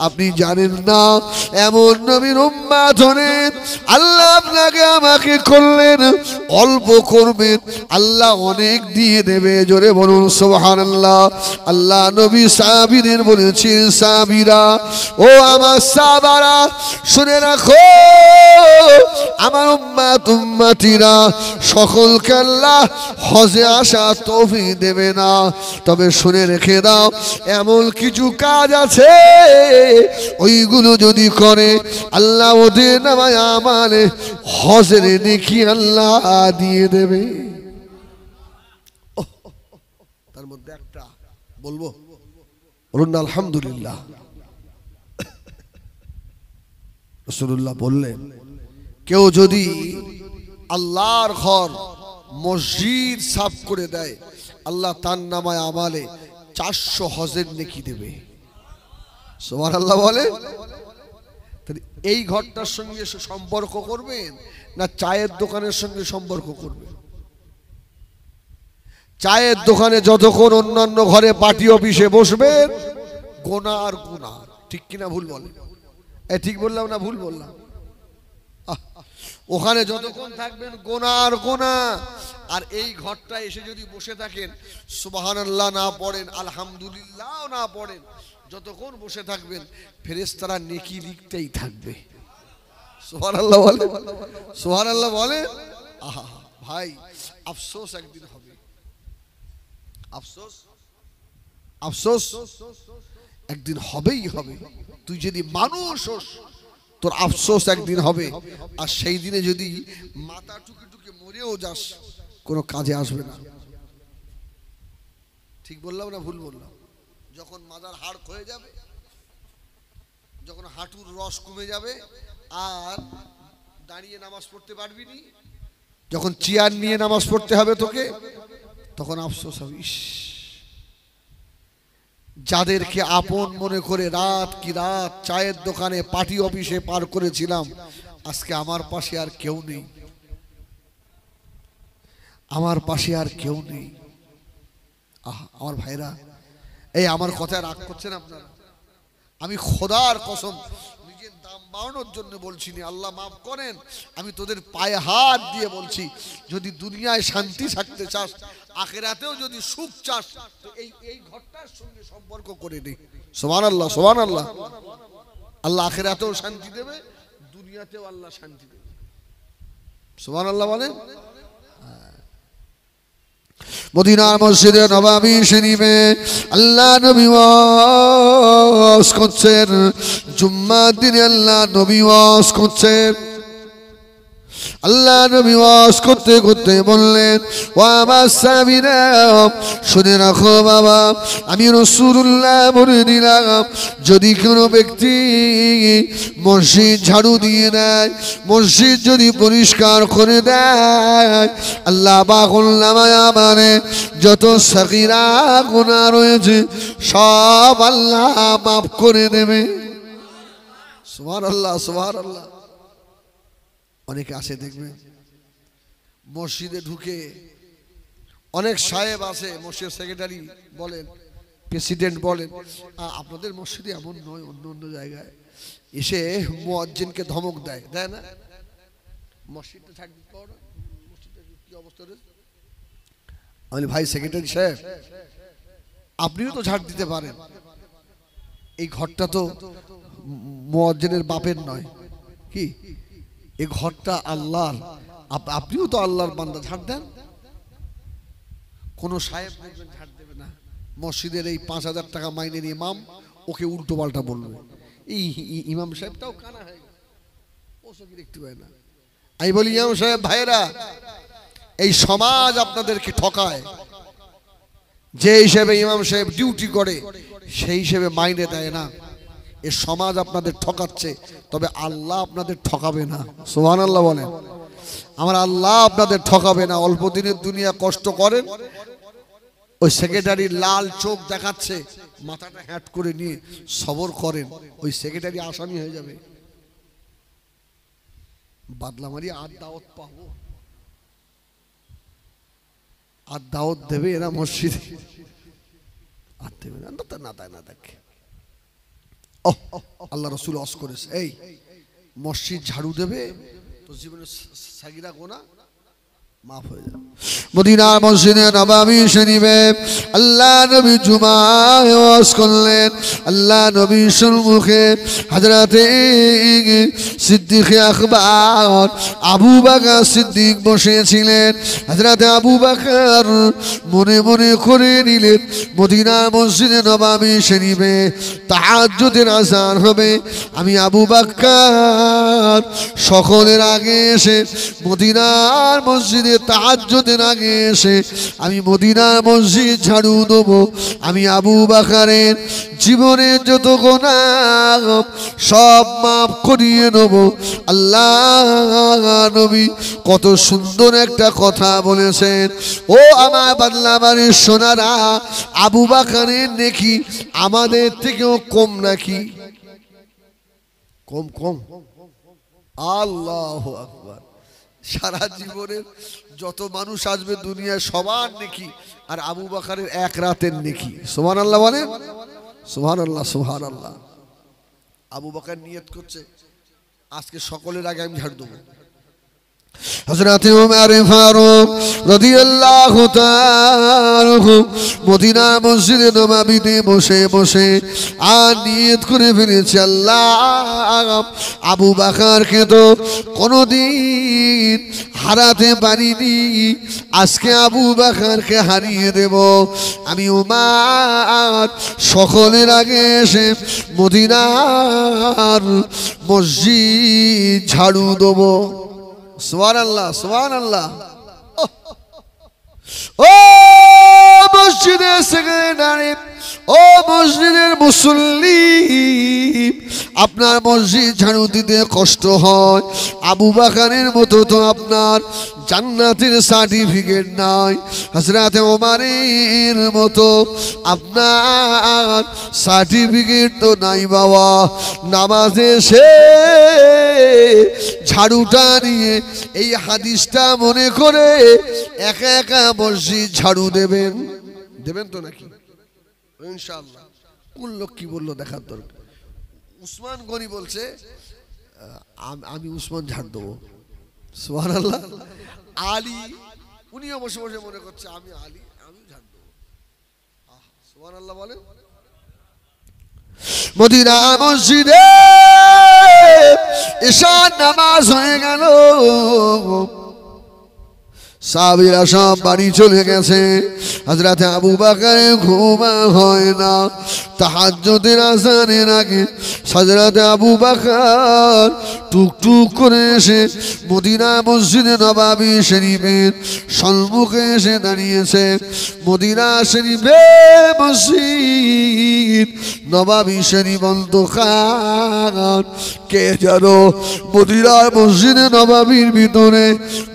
আপনি জানেন না এমন নবীর উম্মত হলেন আল্লাহ আপনাকে আমাকে করলেন, অল্প করবেন আল্লাহ অনেক দিয়ে দেবে। জোরে বলুন সুবহানাল্লাহ। আল্লাহ নবী সাহাবীদের বলেছেন, সাহাবীরা ও আমার সাহাবারা শুনে রাখো, আমার উম্মত উম্মতিরা সকলকে আল্লাহ হজে আসা তৌফিক দেবে না, তবে শুনে রেখে দাও এমন কিছু কাজ আছে ওইগুলো যদি করে আল্লাহ ওদের নামায় আমালে হজের নেকি আল্লাহ দিয়ে দেবে। তার মধ্যে একটা বলবো, বলুন আলহামদুলিল্লাহ। রাসূলুল্লাহ বললেন, কেউ যদি আল্লাহর ঘর মসজিদ সাফ করে দেয় আল্লাহ তার নামায় আমালে 400 হজের নেকি দেবে। সুবহানাল্লাহ বলে। এই ঘরটার সঙ্গে সম্পর্ক করবেন না চায়ের দোকানের সঙ্গে সম্পর্ক করবেন? চায়ের দোকানে যতক্ষণ অন্যান্য ঘরে পার্টি অফিসে বসবেন গোনা আর গোনা, ঠিক কিনা ভুল বলেন? ঠিক বললাম না ভুল বললাম? ওখানে যতক্ষণ থাকবেন গোনা আর গোনা, আর এই ঘরটা এসে যদি বসে থাকেন সুবহানাল্লাহ না পড়েন আলহামদুলিল্লাহ না পড়েন, যতক্ষণ বসে থাকবেন ফেরেশতারা নেকি লিখতেই থাকবে। সুবহানাল্লাহ বলে, সুবহানাল্লাহ বলে। আহা ভাই, আফসোস একদিন হবে, আফসোস আফসোস একদিন হবেই হবে। তুই যদি মানুষ হোস তোর আফসোস একদিন হবে, আর সেই দিনে যদি মাথা টুকে টুকে মরেও যাস কোনো কাজে আসবে না। ঠিক বললাম না ভুল বললাম? যখন মাথার হাড় ক্ষয়ে যাবে, যখন হাঁটুর রস কমে যাবে আর দাঁড়িয়ে নামাজ পড়তে পারবি নি, যখন চেয়ার নিয়ে নামাজ পড়তে হবে তোকে, তখন আফসোস হবে, ইস যাদেরকে আপন মনে করে রাত কি রাত চায়ের দোকানে পার্টি অফিসে পার করেছিলাম আজকে আমার পাশে আর কেউ নেই, আমার পাশে আর কেউ নেই। আমার ভাইরা, এই আমার কথায় রাগ করছেন আপনারা? আমি খোদার কসম নিজের দাম বাড়ানোর জন্য বলছি না, আল্লাহ মাফ করেন, আমি তোদের পায়ে হাত দিয়ে বলছি, যদি দুনিয়ায় শান্তি থাকতে চাস, আখিরাতেও যদি সুখ চাস, তো এই ঘরটার সঙ্গে সম্পর্ক করে নে। সুবহানাল্লাহ, সুবহানাল্লাহ। আল্লাহ আখিরাতেও শান্তি দেবে, দুনিয়াতেও আল্লাহ শান্তি দেবে। সুবহানাল্লাহ বলেন। মদিনার মসজিদে নববী শরীফে আল্লাহ নবী ওয়াজ করছেন, জুম্মার দিনে আল্লাহ নবী ওয়াজ করছেন। আল্লাহ নবী ওয়াজ করতে করতে বললেন, ও আমার সাহাবীরা শুনে রাখো বাবা, আমি রাসূলুল্লাহ বলে দিলাম, যদি কোনো ব্যক্তি মসজিদ ঝাড়ু দিয়ে দেয়, মসজিদ যদি পরিষ্কার করে দেয়, আল্লাহ পাক নামায় আমারে যত সগীরা গুনাহ রয়েছে সব আল্লাহ মাফ করে দেবে। সুবহানাল্লাহ, সুবহানাল্লাহ। অনেকে আসে দেখবেন মসজিদে ঢুকে, অনেক সাহেব আছে, মসজিদ সেক্রেটারি বলেন, প্রেসিডেন্ট বলেন, আপনাদের মসজিদে এমন নয়, অন্য অন্য জায়গায় এসে মুয়াজ্জিনকে ধমক দেয়, দেয় না? মসজিদটা থাকবে মসজিদটা কি অবস্থা রয়েছে? আমি ভাই সেক্রেটারি সাহেব, আপনিও তো ঝাড় দিতে পারেন। এই ঘরটা তো মুয়াজ্জিনের বাপের নয়, কি এই ঘরটা আল্লাহর, আপনিও তো আল্লাহর বান্দা, ঝাড় দেন। কোন সাহেব দেখবেন ঝাড় দেবে না, মসজিদের এই 5,000 টাকা মাইনের ইমাম ওকে উল্টো পাল্টা বলবে। এই ইমাম সাহেবটাও কানা হয়ে গেছে, ওসব দেখতে পায় না। আমি বলি ইমাম সাহেব ভাইরা, এই সমাজ আপনাদেরকে ঠকায়। যে হিসেবে ইমাম সাহেব ডিউটি করে সেই হিসেবে মাইনে দেয় না। এই সমাজ আপনাদের ঠকাচ্ছে, তবে আল্লাহ আপনাদের ঠকাবে না। সুবহানাল্লাহ বলেন। আমার আল্লাহ আপনাদের ঠকাবে না। অল্প দিনের দুনিয়া কষ্ট করেন, ওই সেক্রেটারি লাল চোখ দেখাচ্ছে, মাথাটা হ্যাট করে নিয়ে সবর করেন, ওই সেক্রেটারি আসামি হয়ে যাবে। বাদলামারি আর দাওয়াত পাবো, আর দাওয়াত দেবে এরা মসজিদে, আর দেবে না, না দেখে। আল্লাহ রসুল অস করেছে, এই মসজিদ ঝাড়ু দেবে তো জীবনে সাগিরা গোনা মাফ হয়ে যাবে। মদিনার মসজিদে নববী শরীফে আল্লাহ নবী জুমায় ওয়াজ করলেন। আল্লাহ নবী সম্মুখে হযরতে সিদ্দিক আকবর আবু বকর সিদ্দিক বসেছিলেন। হযরতে আবু বকর মনে মনে করে নিলেন, মদিনার মসজিদে নববী শরীফে তাহাজ্জুদের আযান হবে, আমি আবু বকর সকলের আগে এসে মদিনার মসজিদে তাহাজ্জুদের আগে এসে আমি মদিনার মসজিদ ঝাড়ু দেবো। আমি আবু বকরের জীবনের যত গুনাহ সব মাফ করিয়ে নেব। আল্লাহ নবী কত সুন্দর একটা কথা বলেছেন। ও আমার বাদলাবাড়ির সোনারা, আবু বকরের নেকি আমাদের থেকেও কম নাকি? কম কম। আল্লাহু আকবার। সারা জীবনের যত মানুষ আসবে দুনিয়ায় সবার নেকি, আর আবু বকরের এক রাতের নেকি। সুবহানাল্লাহ বলেন, সুবহানাল্লাহ সুবহানাল্লাহ। আবু বকর নিয়ত করছে আজকে সকলের আগে আমি ঝাড় দেবো। হযরত ওমর ফারুক রাদিয়াল্লাহু তাআলা মদিনা মসজিদে নববীতে বসে বসে আর নিয়ত করে ফেলেছে, আল্লাহ আবু বকরকে তো কোনোদিন হারাতে পারিনি, আজকে আবু বকরকে হারিয়ে দেব। আমি ওমর সকলের আগে এসে মদিনার মসজিদ ঝাড়ু দেবো। সুবহানাল্লাহ সুবহানাল্লাহ। ও মসজিদের সেক্রেটারি, ও মসজিদের মুসল্লি, আপনার মসজিদ ঝাড়ু দিতে কষ্ট হয়, আবু বকরের মতো তো আপনার জান্নাতের সার্টিফিকেট নাই, হযরত ওমরের মতো আপনার সার্টিফিকেট তো নাই বাবা। নামাজে সে ঝাড়ুটা নিয়ে এই হাদিসটা মনে করে একা একা মসজিদ ঝাড়ু দেবেন, দেবেন তো নাকি? ইনশাআল্লাহ। কোন লোক কি বললো দেখার দরকার। উসমান গনি বলছে আমি উসমান ঝাড় দেবো। সুবহানাল্লাহ। আলী উনিও বসে বসে মনে করছে আমি আলী, আমি ঝাড় দেবো। সুবহানাল্লাহ বলে। মদিনা মসজিদে ইশার নামাজ হয়ে গেল, সাহাবীরা সব বাড়ি চলে গেছে। হযরত আবু বকরের ঘুম হয় না। তাহাজ্জুদের আযানের আগে হযরত আবু বকর টুকটুক করে এসে মদিনা মসজিদে নববী শরীফের সম্মুখে এসে দাঁড়িয়েছে। মদিনা শরীফে মসজিদ নববী শরীফ অন্ধকার। কে যেন মদিনার মসজিদে নববীর ভিতরে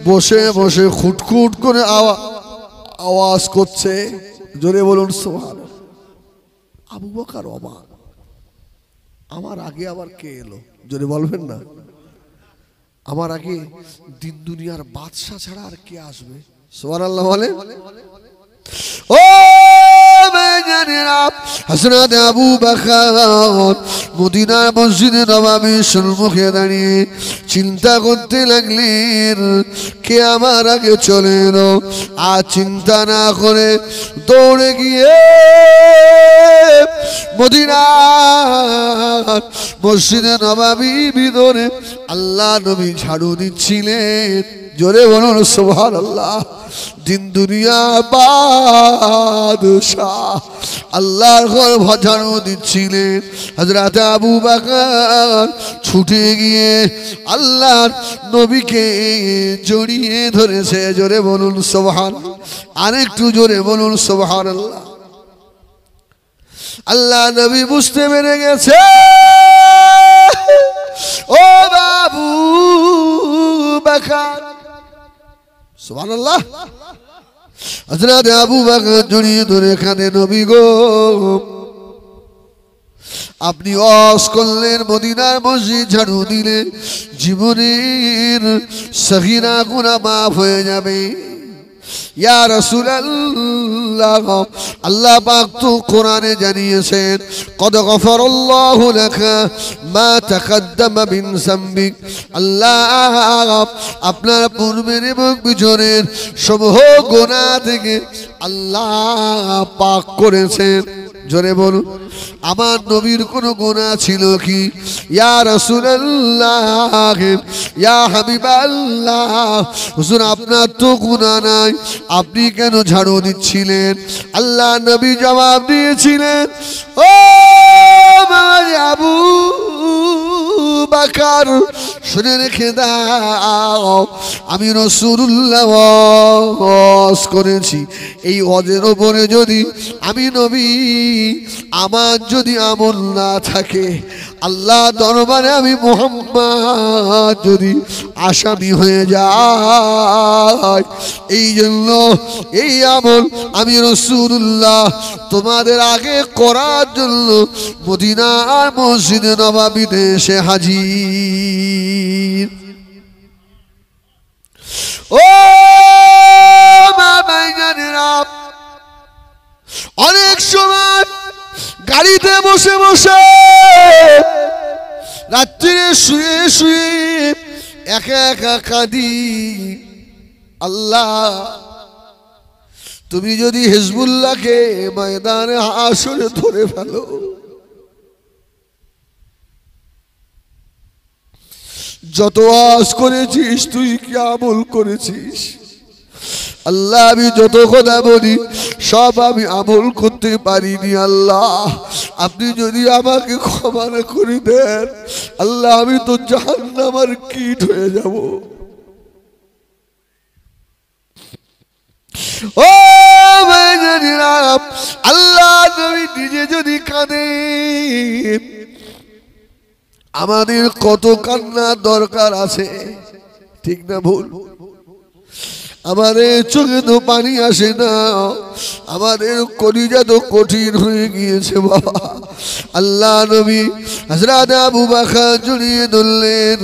বসে বসে খুটখুট করে আওয়াজ করছে। জোরে বলুন সুবহানাল্লাহ। আবু বকর অবাক, আমার আগে আবার কে এলো? জোরে বলবেন না। আমার আগে দিন দুনিয়ার বাদশা ছাড়া আর কে আসবে? সুবহানাল্লাহ বলে। ও জানেরা হযরত আবু বকর মদিনার মসজিদে নববীর সম্মুখে দাঁড়িয়ে চিন্তা করতে লাগলেন কে আমার আগে চলে এলো। আর চিন্তা না করে দৌড়ে গিয়ে মদিনার মসজিদে নববীর ভিতরে আল্লাহ নবী ঝাড়ু দিচ্ছিলেন। জোরে বলুন সুবহানাল্লাহ। দিন দুনিয়া বাদশাহ আল্লাহর ঘর ঝাড়ু দিচ্ছিলেন। হযরত আবু বকর ছুটে গিয়ে আল্লাহর নবীকে জড়িয়ে ধরেছে। জোরে বলুন সুবহানাল্লাহ। আরেকটু জোরে বলুন সুবহানাল্লাহ। আল্লাহ নবী বুঝতে পেরে গেছে ও আবু বকর। সুবহানাল্লাহ। হযরত আবু বকর জড়িয়ে ধরে কাঁদে, নবী গো আপনি ওয়াজ করলেন, মদিনার মসজিদ ঝাড়ু দিলেন, জীবনের সগীরা গুনাহ মাফ হয়ে যাবে। ইয়া রাসূলুল্লাহ আল্লাহ পাক তো কোরআনে জানিয়েছেন কদ গফারাল্লাহু লাকা মা তাকাদ্দামা মিন যামবিক। আল্লাহ আপনার পূর্বের এবং পিছনের সমূহ গুনাহ থেকে আল্লাহ পাক করেছেন। জোরে বলুন আমার নবীর কোনো গুনাহ ছিল কি? ইয়া রাসূলুল্লাহ ইয়া হাবিবাল্লাহ হুজুর আপনার তো গুনাহ নাই, আপনি কেন ঝাড়ু দিচ্ছিলেন? আল্লাহ নবী জবাব দিয়েছিলেন ও আবু বকর শুনে রেখে দাও, আমি রাসূলুল্লাহ ওয়াজ করেছি, এই ওয়াজের উপরে যদি আমি নবী আমার যদি আমল না থাকে আল্লাহ দরবারে আমি মুহাম্মদ যদি আসামি হয়ে যাই, এই জন্য এই আমল আমি রাসূলুল্লাহ তোমাদের আগে করার জন্য মদিনার মসজিদে নববীতে এসে হাজির। ও ভাইজানেরা অনেক সময় গাড়িতে বসে বসে রাত্রিরে শুয়ে শুয়ে একা একা কাঁদি, আল্লাহ তুমি যদি হিজবুল্লাহকে ময়দানে হাসরে ধরে ফেলো, যত ওয়াজ করেছিস তুই কি আমল করেছিস? আল্লাহ আমি যত কথা বলি সব আমি আমল করতে পারিনি, আল্লাহ আপনি যদি আমাকে ক্ষমা না করে দেন আল্লাহ আমি তো জাহান্নামের কীট হয়ে যাব। ও ভাইজানেরা আল্লাহ নবী নিজে যদি কাঁদে আমাদের কত কান্নার দরকার আছে, ঠিক না ভুল? আমাদের চোখে তো পানি আসে না, আমাদের কলিজা তো কঠিন হয়ে গিয়েছে বাবা। আল্লাহ নবী হযরত আবু বকর জড়িয়ে ধরলেন।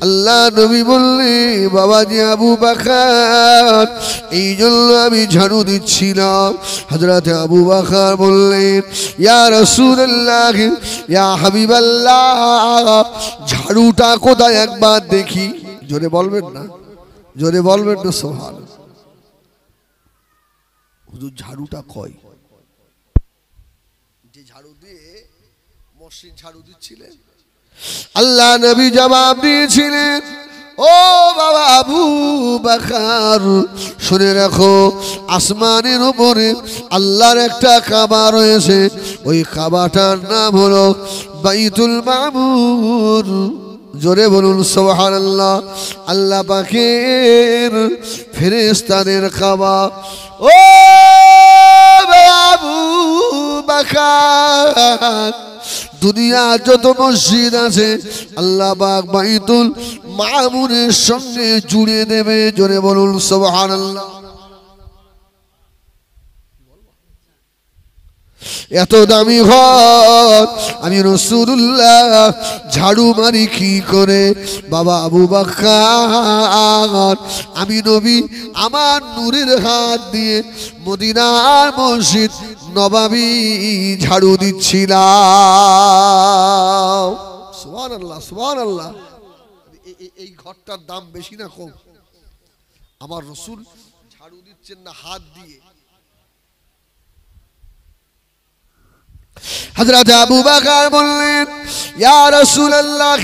আল্লাহ নবী বললেন বাবাজি আবু বকর এই জন্য আমি ঝাড়ু দিচ্ছিলাম। হযরত আবু বকর বললেন ইয়া রাসূলুল্লাহ ইয়া হাবিবাল্লাহ ঝাড়ুটা কোথায় একবার দেখি। জোরে বলবেন না, জোরে বলবেন না সুবহানাল্লাহ। হুজুর ঝাড়ুটা কই? যে ঝাড়ু দিয়ে মসজিদ ঝাড়ু দিচ্ছিলেন আল্লাহ নবী জবাব দিয়েছিলেন ও বাবা আবু বকর শুনে রাখো, আসমানের উপরে আল্লাহর একটা কাবা রয়েছে, ওই কাবাটার নাম হলো বাইতুল মামুর। জোরে বলুন সুবহানাল্লাহ। আল্লাহ পাকের ফেরেশতাদের কাবা। ও আবু বকর দুনিয়া যত মসজিদ আছে আল্লাহ পাক বাইতুল মামুরের সঙ্গে জুড়ে দেবে। জোরে বলুন সুবহানাল্লাহ। এত দামি ঘর আমি রাসূলুল্লাহ ঝাড়ু মারি কি করে? বাবা আবু বকর, আমি নবী আমার নূরের হাত দিয়ে মদিনার মসজিদ নববী ঝাড়ু দিচ্ছিলাম। সুবহানাল্লাহ, সুবহানাল্লাহ। এই ঘরটার দাম বেশি না কম? আমার রাসূল ঝাড়ু দিচ্ছেন না হাত দিয়ে। হযরত আবু বকর বললেন, ইয়া রাসূলুল্লাহ,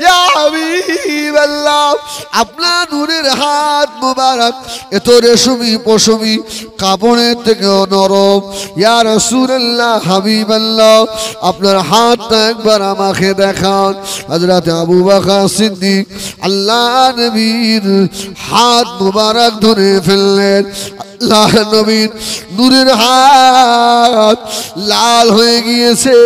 ইয়া হাবিবাল্লাহ, আপনার নূরের হাত মোবারক এত রেশমি পশমি কাপড়ের থেকেও নরম। ইয়া রাসূলুল্লাহ, হাবিবাল্লাহ, আপনার হাতটা একবার আমাকে দেখান। হযরত আবু বকর সিদ্দিক আল্লাহ নবীর হাত মোবারক ধরে ফেললেন। আল্লাহ নবীর নূরের হাত লাল হয়ে গিয়েছে।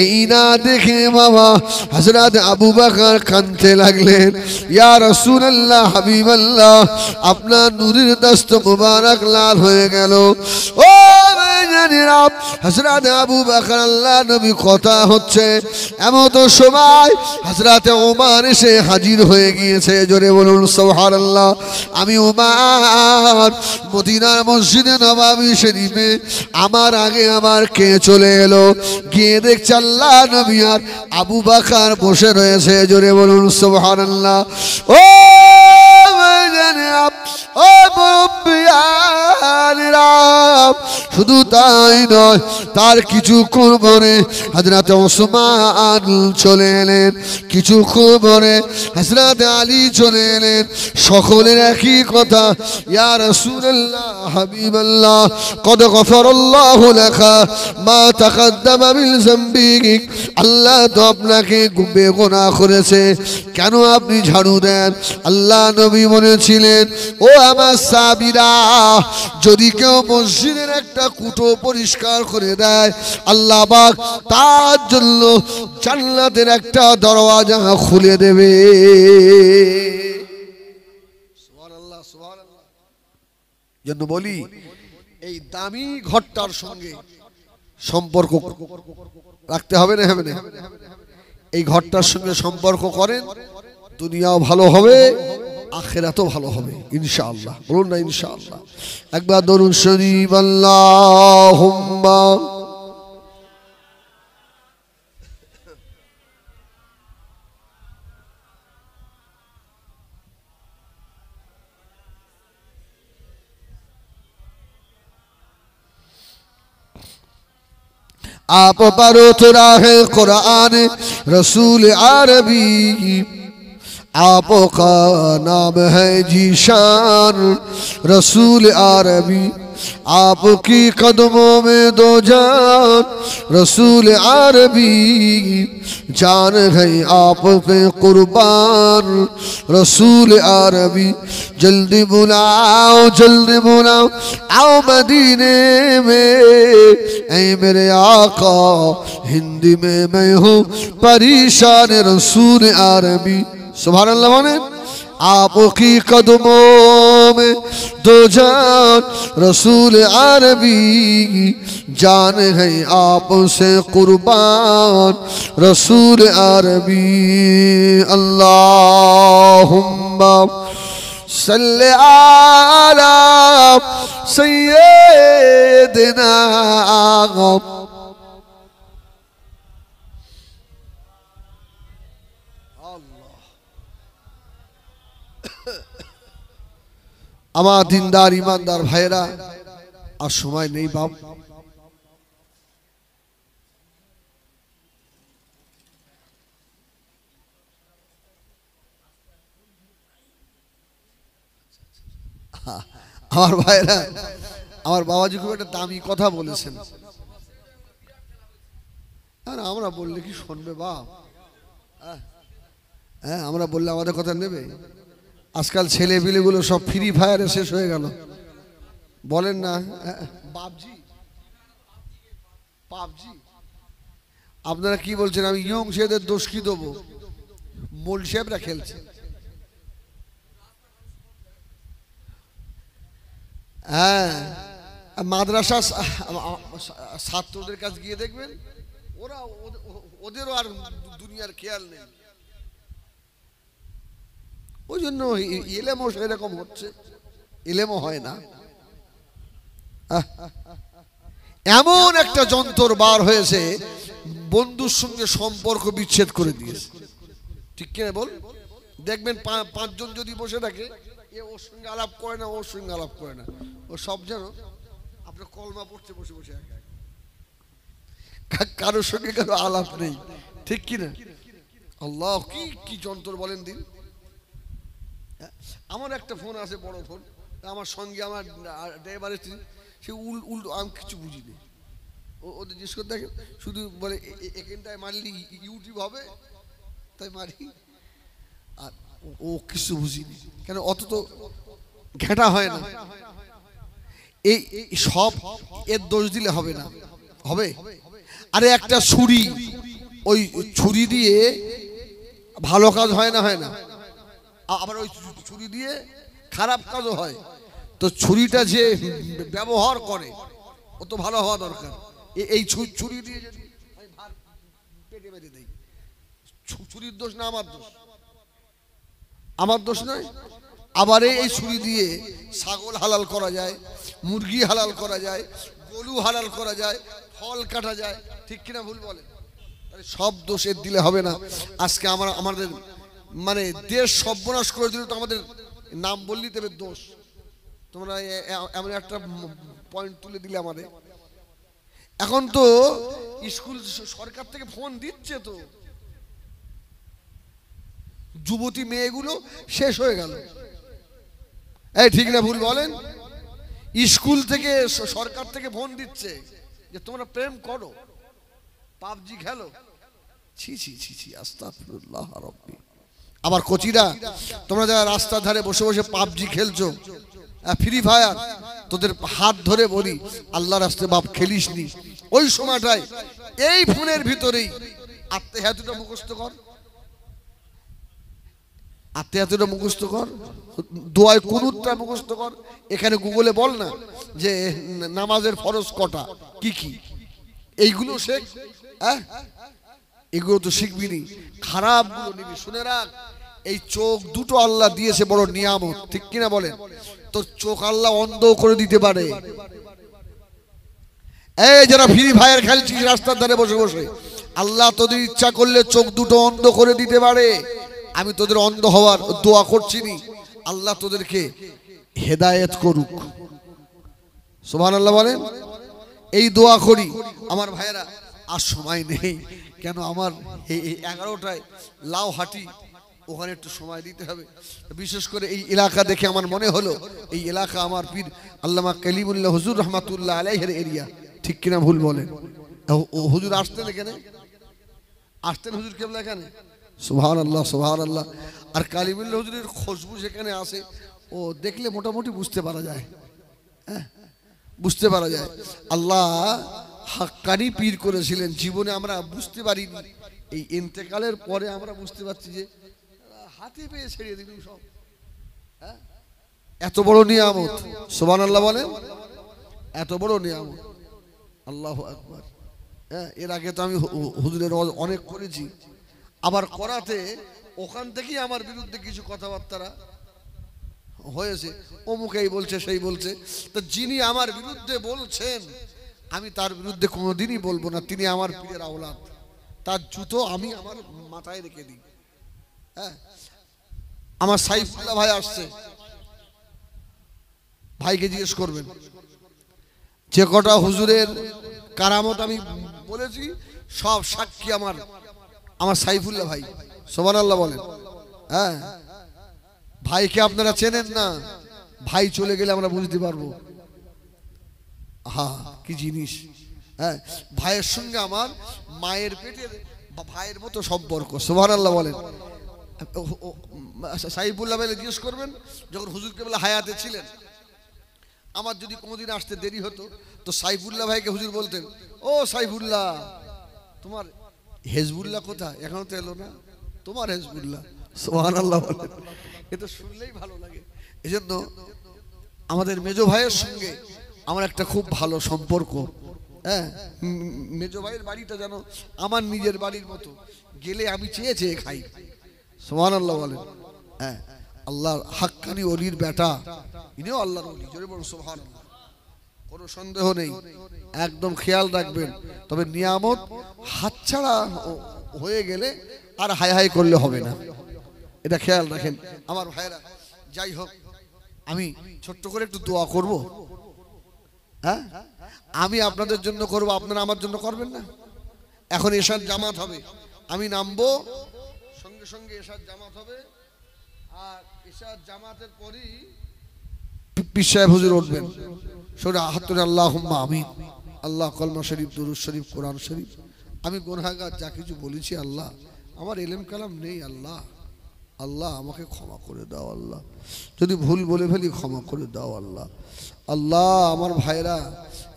এই না দেখে বাবা হযরত আবু বকর কাঁদতে লাগলেন। ইয়া রাসূলুল্লাহ, হাবিবাল্লাহ, আপনার নূরের দস্ত মুবারক লাল হয়ে গেল। ও ভাইজানেরা, হযরত আবু বকর আল্লাহ নবী কথা হচ্ছে, এমন তো সময় হযরত ওমর এসে হাজির হয়ে গিয়েছে। জোরে বলুন সুবহানাল্লাহ। আমি ওমর মদিনার মসজিদে নববী শরীফে আমার আগে আমার কে চলে এলো, গিয়ে দেখছে আল্লাহ নবী আর আবু বকর বসে রয়েছে। জোরে বলুন সুবহানাল্লাহ। ও ও মুরব্বিয়ানেরা, শুধু তাই নয়, তার কিছুক্ষণ পরে হযরত ওসমান চলে এলেন, কিছুক্ষণ পরে হযরত আলী চলে এলেন। সকলের একই কথা, ইয়া রাসূলুল্লাহ, হাবিবাল্লাহ, কদ গফারাল্লাহু লাকা মা তাকাদ্দামা মিন যামবিক, আল্লাহ তো আপনাকে বেগুনাহ করেছে, কেন আপনি ঝাড়ু দেন? আল্লাহ নবী বলেছিলেন, ও আমার সাহাবীরা, যদি কেউ মসজিদের একটা কুটো পরিষ্কার করে দেয়, আল্লাহ পাক তার জন্য জান্নাতের একটা দরওয়াজা খুলে দেবে। সুবহানাল্লাহ, সুবহানাল্লাহ। জন্য বলি, এই দামি ঘরটার সঙ্গে সম্পর্ক রাখতে হবে না, হবে না? এই ঘরটার সঙ্গে সম্পর্ক করেন, দুনিয়াও ভালো হবে, আখিরাতও ভালো হবে ইনশাআল্লাহ। বলুন না ইনশাআল্লাহ। একবার দরুদ শরীফ আল্লাহুম্মা आप परो तो राह कुरान रसूल अरबी, आपका नाम है जीशान रसूल अरबी, आपकी कदमों में दो जान रसूल अरबी, जान गई आप पे कुर्बान रसूल अरबी, जल्दी बुलाओ आओ मदीने में, ऐ मेरे आका हिंदी में मैं हूँ परेशान रसूल अरबी। सुभान अल्लाह। माने आपकी कदमों में दो जान रसूल अरबी, जान है आपसे कुर्बान रसूल अरबी। अल्लाहुम्मा सल्ले आला सय्यिदिना। আমার দিনদার ইমানদার ভাইরা, আর সময় নেই বাপ। আমার ভাইরা, আমার বাবাজি খুব একটা দামি কথা বলেছেন, আমরা বললে কি শুনবে বাপ? হ্যাঁ, আমরা বললে আমাদের কথা নেবে? আজকাল ছেলে পিলেগুলো সব ফ্রি ফায়ারে শেষ হয়ে গেল, বলেন না? PUBG, PUBG. আপনারা কি বলছেন? আমি ইয়ং ছেলেদের দোষ কি দেবো? মোল সাহেবরা খেলছে। হ্যাঁ, মাদ্রাসা ছাত্রদের কাছে গিয়ে দেখবেন ওরা ওদেরও আর দুনিয়ার খেয়াল নেই। ওই জন্য এলেমও সেরকম হচ্ছে, এলেমও হয় না। এমন একটা যন্ত্র বার হয়েছে বন্ধুর সঙ্গে সম্পর্ক বিচ্ছেদ করে দিয়েছে, ঠিক কিনা বল? দেখবেন পাঁচজন যদি বসে থাকে, এ ওর সঙ্গে আলাপ করে না, ওর সঙ্গে আলাপ করে না, ও সব যেন আপনার কলমা পড়ছে বসে বসে, কারোর সঙ্গে কারো আলাপ নেই, ঠিক কিনা? আল্লাহ, কি কি যন্ত্র বলেন দিন। আমার একটা ফোন আছে, বড় ফোন, আমার সঙ্গে আমার ড্রাইভার এসেছে, সে উল্টো, আমি কিছু বুঝিনি। ওদের জিজ্ঞেস করে দেখে, শুধু বলে এখানটায় মারলি ইউটিউব হবে, তাই মারি। আর ও কিছু বুঝিনি, কেন অত তো ঘেঁটা হয় না। এই সব এর দোষ দিলে হবে না, হবে। আরে একটা ছুরি, ওই ছুরি দিয়ে ভালো কাজ হয় না, হয় না? আবার ওই ছুরি দিয়ে খারাপ কাজও হয়। তো ছুরিটা যে ব্যবহার করে ও তো ভালো হওয়া দরকার। এই ছুরি দিয়ে যদি পেটে মেরে দেই, ছুরির দোষ না আমার দোষ? আমার দোষ নয়। আবার এই ছুরি দিয়ে ছাগল হালাল করা যায়, মুরগি হালাল করা যায়, গরু হালাল করা যায়, ফল কাটা যায়, ঠিক কিনা ভুল বলেন? সব দোষের দিলে হবে না। আজকে আমাদের মানে দেশ সর্বনাশ করে দিল, তো আমাদের নাম বললেই দেবে দোষ। তোমরা এমন একটা পয়েন্ট তুলে দিলে আমাদের। এখন তো স্কুল সরকার থেকে ফোন দিচ্ছে, তো যুবতী মেয়েগুলো শেষ হয়ে গেল। এই ঠিক না ভুল বলেন? স্কুল থেকে সরকার থেকে ফোন দিচ্ছে যে তোমরা প্রেম করো, পাবজি খেলো। ছি ছি ছি ছি, আস্তাগফিরুল্লাহ রাব্বি। আবার কোচিরা, তোমরা যারা রাস্তার ধারে বসে বসে পাবজি খেলছো, ফ্রি ফায়ার, তোদের হাত ধরে বলি আল্লাহর রাস্তায় বাপ খেলিস নি। ওই সময়টায় এই ফোনের ভিতরেই আত্মীয়তা মুখস্থ কর, আত্মীয়তা মুখস্থ কর, দোয়ায় কুনুতটা মুখস্থ কর। এখানে গুগলে বল না যে নামাজের ফরজ কটা, কি কি, এইগুলো শেখ। এগুলো তো শিখবি নি, খারাপ গুলো নিবি। শুনে রাখ, এই চোখ দুটো আল্লাহ দিয়েছে বড় নিয়ামত, ঠিক কিনা বলেন? তোর চোখ আল্লাহ অন্ধ করে দিতে পারে। এই যারা ফ্রি ফায়ার খেলছিস রাস্তার ধারে বসে বসে, আল্লাহ তোদের ইচ্ছা করলে চোখ দুটো অন্ধ করে দিতে পারে। আমি তোদের অন্ধ হওয়ার দোয়া করছি নি, আল্লাহ তোদেরকে হেদায়েত করুক। সুবহানাল্লাহ বলেন। এই দোয়া করি। আমার ভাইয়েরা, আর সময় নেই, কেন আমার এই 11টায় লাউহাটি, ওখানে একটু সময় দিতে হবে। বিশেষ করে এই এলাকা দেখে আমার মনে হলো এই এলাকা আমার পীর আল্লামা কালিমুল্লাহ হুজুর রহমাতুল্লাহ আলাইহির এরিয়া, ঠিক কিনা ভুল বলেন? হুজুর আসতেন এখানে, আসতেন হুজুর কেবলা এখানে। সুবহানাল্লাহ সুবহানাল্লাহ। আর কালিমুল্লাহ হুজুরের খুশবু সেখানে আসে, ও দেখলে মোটামুটি বুঝতে পারা যায়, হ্যাঁ বুঝতে পারা যায়। আল্লাহ হাক্কানি পীর করেছিলেন, জীবনে আমরা বুঝতে পারিনি। এই ইন্তেকালের পরে আমরা বুঝতে পারছি যে হাতে পেয়ে ছেড়ে দিল সব। হ্যাঁ, এত বড় নিয়ামত। সুবহানাল্লাহ বলেন, এত বড় নিয়ামত। আল্লাহু আকবার। হ্যাঁ, এর আগে তো আমি হুজুরের অনেক করেছি, আবার করাতে ওখান থেকেই আমার বিরুদ্ধে কিছু কথাবার্তা হয়েছে। অমুকেই বলছে, সেই বলছে। তো যিনি আমার বিরুদ্ধে বলছেন, আমি তার বিরুদ্ধে কোনোদিনই বলবো না। তিনি আমার পীরের আওলাদ, তার জুতো আমি আমার মাথায় রেখে দিই। হ্যাঁ, আমার সাইফুল্লাহ ভাই আসছে, ভাইকে জিজ্ঞেস করবেন। যে কটা হুজুরের কারামত আমি বলেছি সব সাক্ষী আমার সাইফুল্লাহ ভাই। সুবহানাল্লাহ বলেন। হ্যাঁ, ভাইকে আপনারা চেনেন না, ভাই চলে গেলে আমরা বুঝতে পারবো হ্যাঁ কি জিনিস। হ্যাঁ, ভাইয়ের সঙ্গে আমার মায়ের পেটের ভাইয়ের মতো সম্পর্ক। সুবহানাল্লাহ বলেন। সাইফুল্লাহ ভাই জিজ্ঞেস করবেন, যখন হুজুর কেবলা হায়াতে ছিলেন, আমার যদি কোনোদিন আসতে দেরি হতো, তো সাইফুল্লাহ ভাইকে হুজুর বলতেন, ও সাইফুল্লাহ, তোমার হেজবুল্লাহ কোথায়? এখনো তো এলো না, তোমার হেজবুল্লাহ। সুবহানাল্লাহ বলেন। এটা শুনলেই ভালো লাগে। এজন্য আমাদের মেজো ভাইয়ের সঙ্গে আমার একটা খুব ভালো সম্পর্ক, হ্যাঁ, মেজো ভাইয়ের বাড়িটা যেন আমার নিজের বাড়ির মতো, গেলে আমি চেয়ে চেয়ে খাই। সুবহানাল্লাহ বলেন। হ্যাঁ, আল্লাহর হাক্কানি ওলির বেটা, ইনিও আল্লাহর ওলি, জোরে বলুন সুবহানাল্লাহ। কোনো সন্দেহ নেই, একদম খেয়াল রাখবেন। তবে নিয়ামত হাতছাড়া হয়ে গেলে আর হাই হাই করলে হবে না, এটা খেয়াল রাখেন আমার ভাইরা। যাই হোক, আমি ছোট্ট করে একটু দোয়া করব। হ্যাঁ, আমি আপনাদের জন্য করব, আপনারা আমার জন্য করবেন না? এখন এশার জামাত হবে, আমি নামবো, সঙ্গে সঙ্গে এশার জামাত হবে, আর এশার জামাতের পরই পীর সাহেব হুজুর উঠবেন। সূরা হাত তুলে আল্লাহুম্মা আমিন। আল্লাহ কলমা শরীফ, দুরূদ শরীফ, কোরআন শরীফ। আমি গুনাহগার, যা কিছু বলেছি আল্লাহ, আমার ইলম কালাম নেই আল্লাহ, আল্লাহ আমাকে ক্ষমা করে দাও আল্লাহ, যদি ভুল বলে ফেলি ক্ষমা করে দাও আল্লাহ। আল্লাহ আমার ভাইরা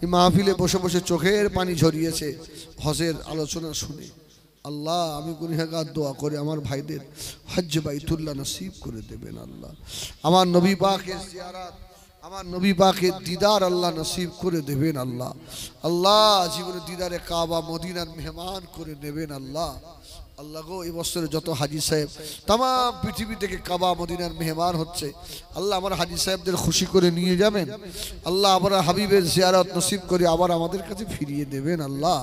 এই মাহফিলে বসে বসে চোখের পানি ঝরিয়েছে হজের আলোচনা শুনে। আল্লাহ আমি গুনাহগার, দোয়া করে আমার ভাইদের হজ্জ বাইতুল্লাহ নসিব করে দেবেন আল্লাহ। আমার নবী পাকের জিয়ারত, আমার নবী পাকের দিদার আল্লাহ নসিব করে দেবেন আল্লাহ। আল্লাহ জীবনে দিদারে কাবা মদিনার মেহমান করে নেবেন আল্লাহ। আল্লাহ গো, এই বছরে যত হাজী সাহেব তাম পৃথিবী থেকে কাবা মদিনার মেহমান হচ্ছে, আল্লাহ আমার হাজী সাহেবদের খুশি করে নিয়ে যাবেন আল্লাহ। আমরা হাবিবের জিয়ারত নসিব করে আবার আমাদের কাছে ফিরিয়ে দেবেন আল্লাহ,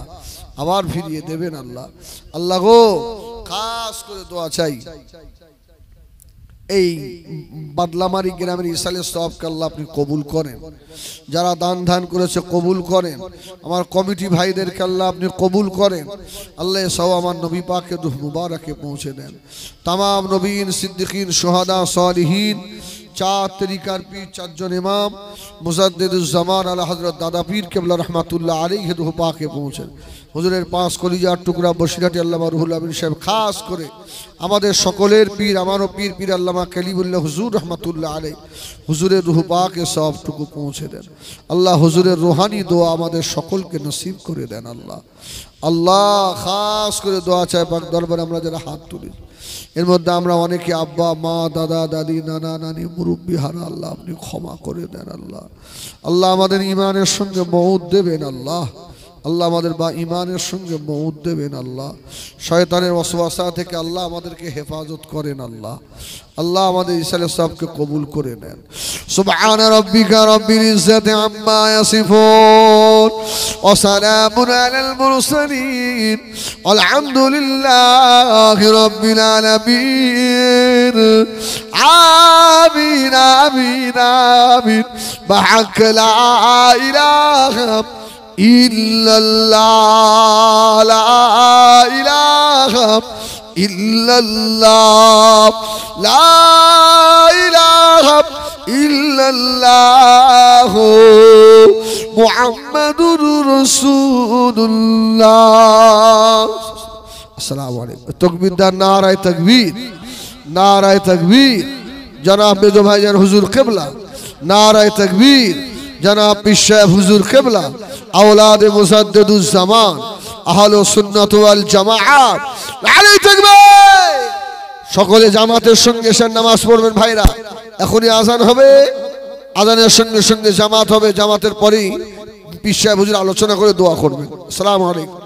আবার ফিরিয়ে দেবেন আল্লাহ। আল্লাহ গো, খাস করে দোয়া চাই এই বাদলামারি গ্রামের ইসালের সওয়াবকে আল্লাহ আপনি কবুল করেন, যারা দান ধান করেছে কবুল করেন, আমার কমিটি ভাইদেরকে আল্লাহ আপনি কবুল করেন আল্লাহ। সব আমার নবী পাকের রূহ মুবারকে পৌঁছে দেন। তামাম নবীন, সিদ্দিকিন, শুহাদা, সালিহিন, চার তরিকার পীর, চারজন ইমাম, মুজাদ্দিদুজ্জামান আলা হযরত দাদা পীর কেবলা রহমাতুল্লাহ আলাইহি রূহ পাকে পৌঁছেন। হুজুরের পাঁচ কলিজার টুকরা বসিরহাটি আল্লামা রুহুল আমিন সাহেব, খাস করে আমাদের সকলের পীর, আমারও পীর, পীর আল্লামা কালিমুল্লাহ হুজুর রহমাতুল্লাহ আলাইহি, হুজুরের রূহ পাকে সবটুকু পৌঁছে দেন আল্লাহ। হুজুরের রুহানি দোয়া আমাদের সকলকে নসিব করে দেন আল্লাহ। আল্লাহ খাস করে দোয়া চাই পাক দরবারে আমরা যারা হাত তুলি, এর মধ্যে আমরা অনেকে আব্বা, মা, দাদা, দাদি, নানা, নানি, মুরব্বী হারা, আল্লাহ আপনি ক্ষমা করে দেন আল্লাহ। আল্লাহ আমাদের ইমানের সঙ্গে মউত দেবেন আল্লাহ, আল্লাহ আমাদের বা ইমানের সঙ্গে মউত দেবেন আল্লাহ। শয়তানের ওয়াসওয়াসা থেকে আল্লাহ আমাদেরকে হেফাজত করেন আল্লাহ। আল্লাহ আমাদের ইসালের সবকে কবুল করে নেন। সুবহান রাব্বিকা রাব্বিল ইজ্জাতি আম্মা ইয়াসিফুন ওয়া সালামুন আলাল মুরসালিন আলহামদুলিল্লাহি রাব্বিল আলামিন। আমিন আমিন আমিন। বাহাক লা ইলাহা ইল্লাল্লাহ, লা ইলাহা ইল্লাল্লাহ, লা ইলাহা ইল্লাল্লাহ, মুহাম্মাদুর রাসূলুল্লাহ। আসসালামু আলাইকুম। তাকবীর দান, নারায়ে তাকবীর, নারায়ে তাকবীর। জনাব মেজো ভাইজান হুজুর কিবলা, নারায়ে তাকবীর। জনাব পীর সাহেব হুজুর কিবলা, আওলাদে মুজাদ্দিদুজ্জামান, আহলে সুন্নাত ওয়াল জামাআত, নারায়ে তাকবীর। সকলে জামাতের সঙ্গে এসে নামাজ পড়বেন ভাইরা। এখনই আজান হবে, আজানের সঙ্গে সঙ্গে জামাত হবে, জামাতের পরেই পীর সাহেব হুজুর আলোচনা করে দোয়া করবেন। আসসালামু আলাইকুম।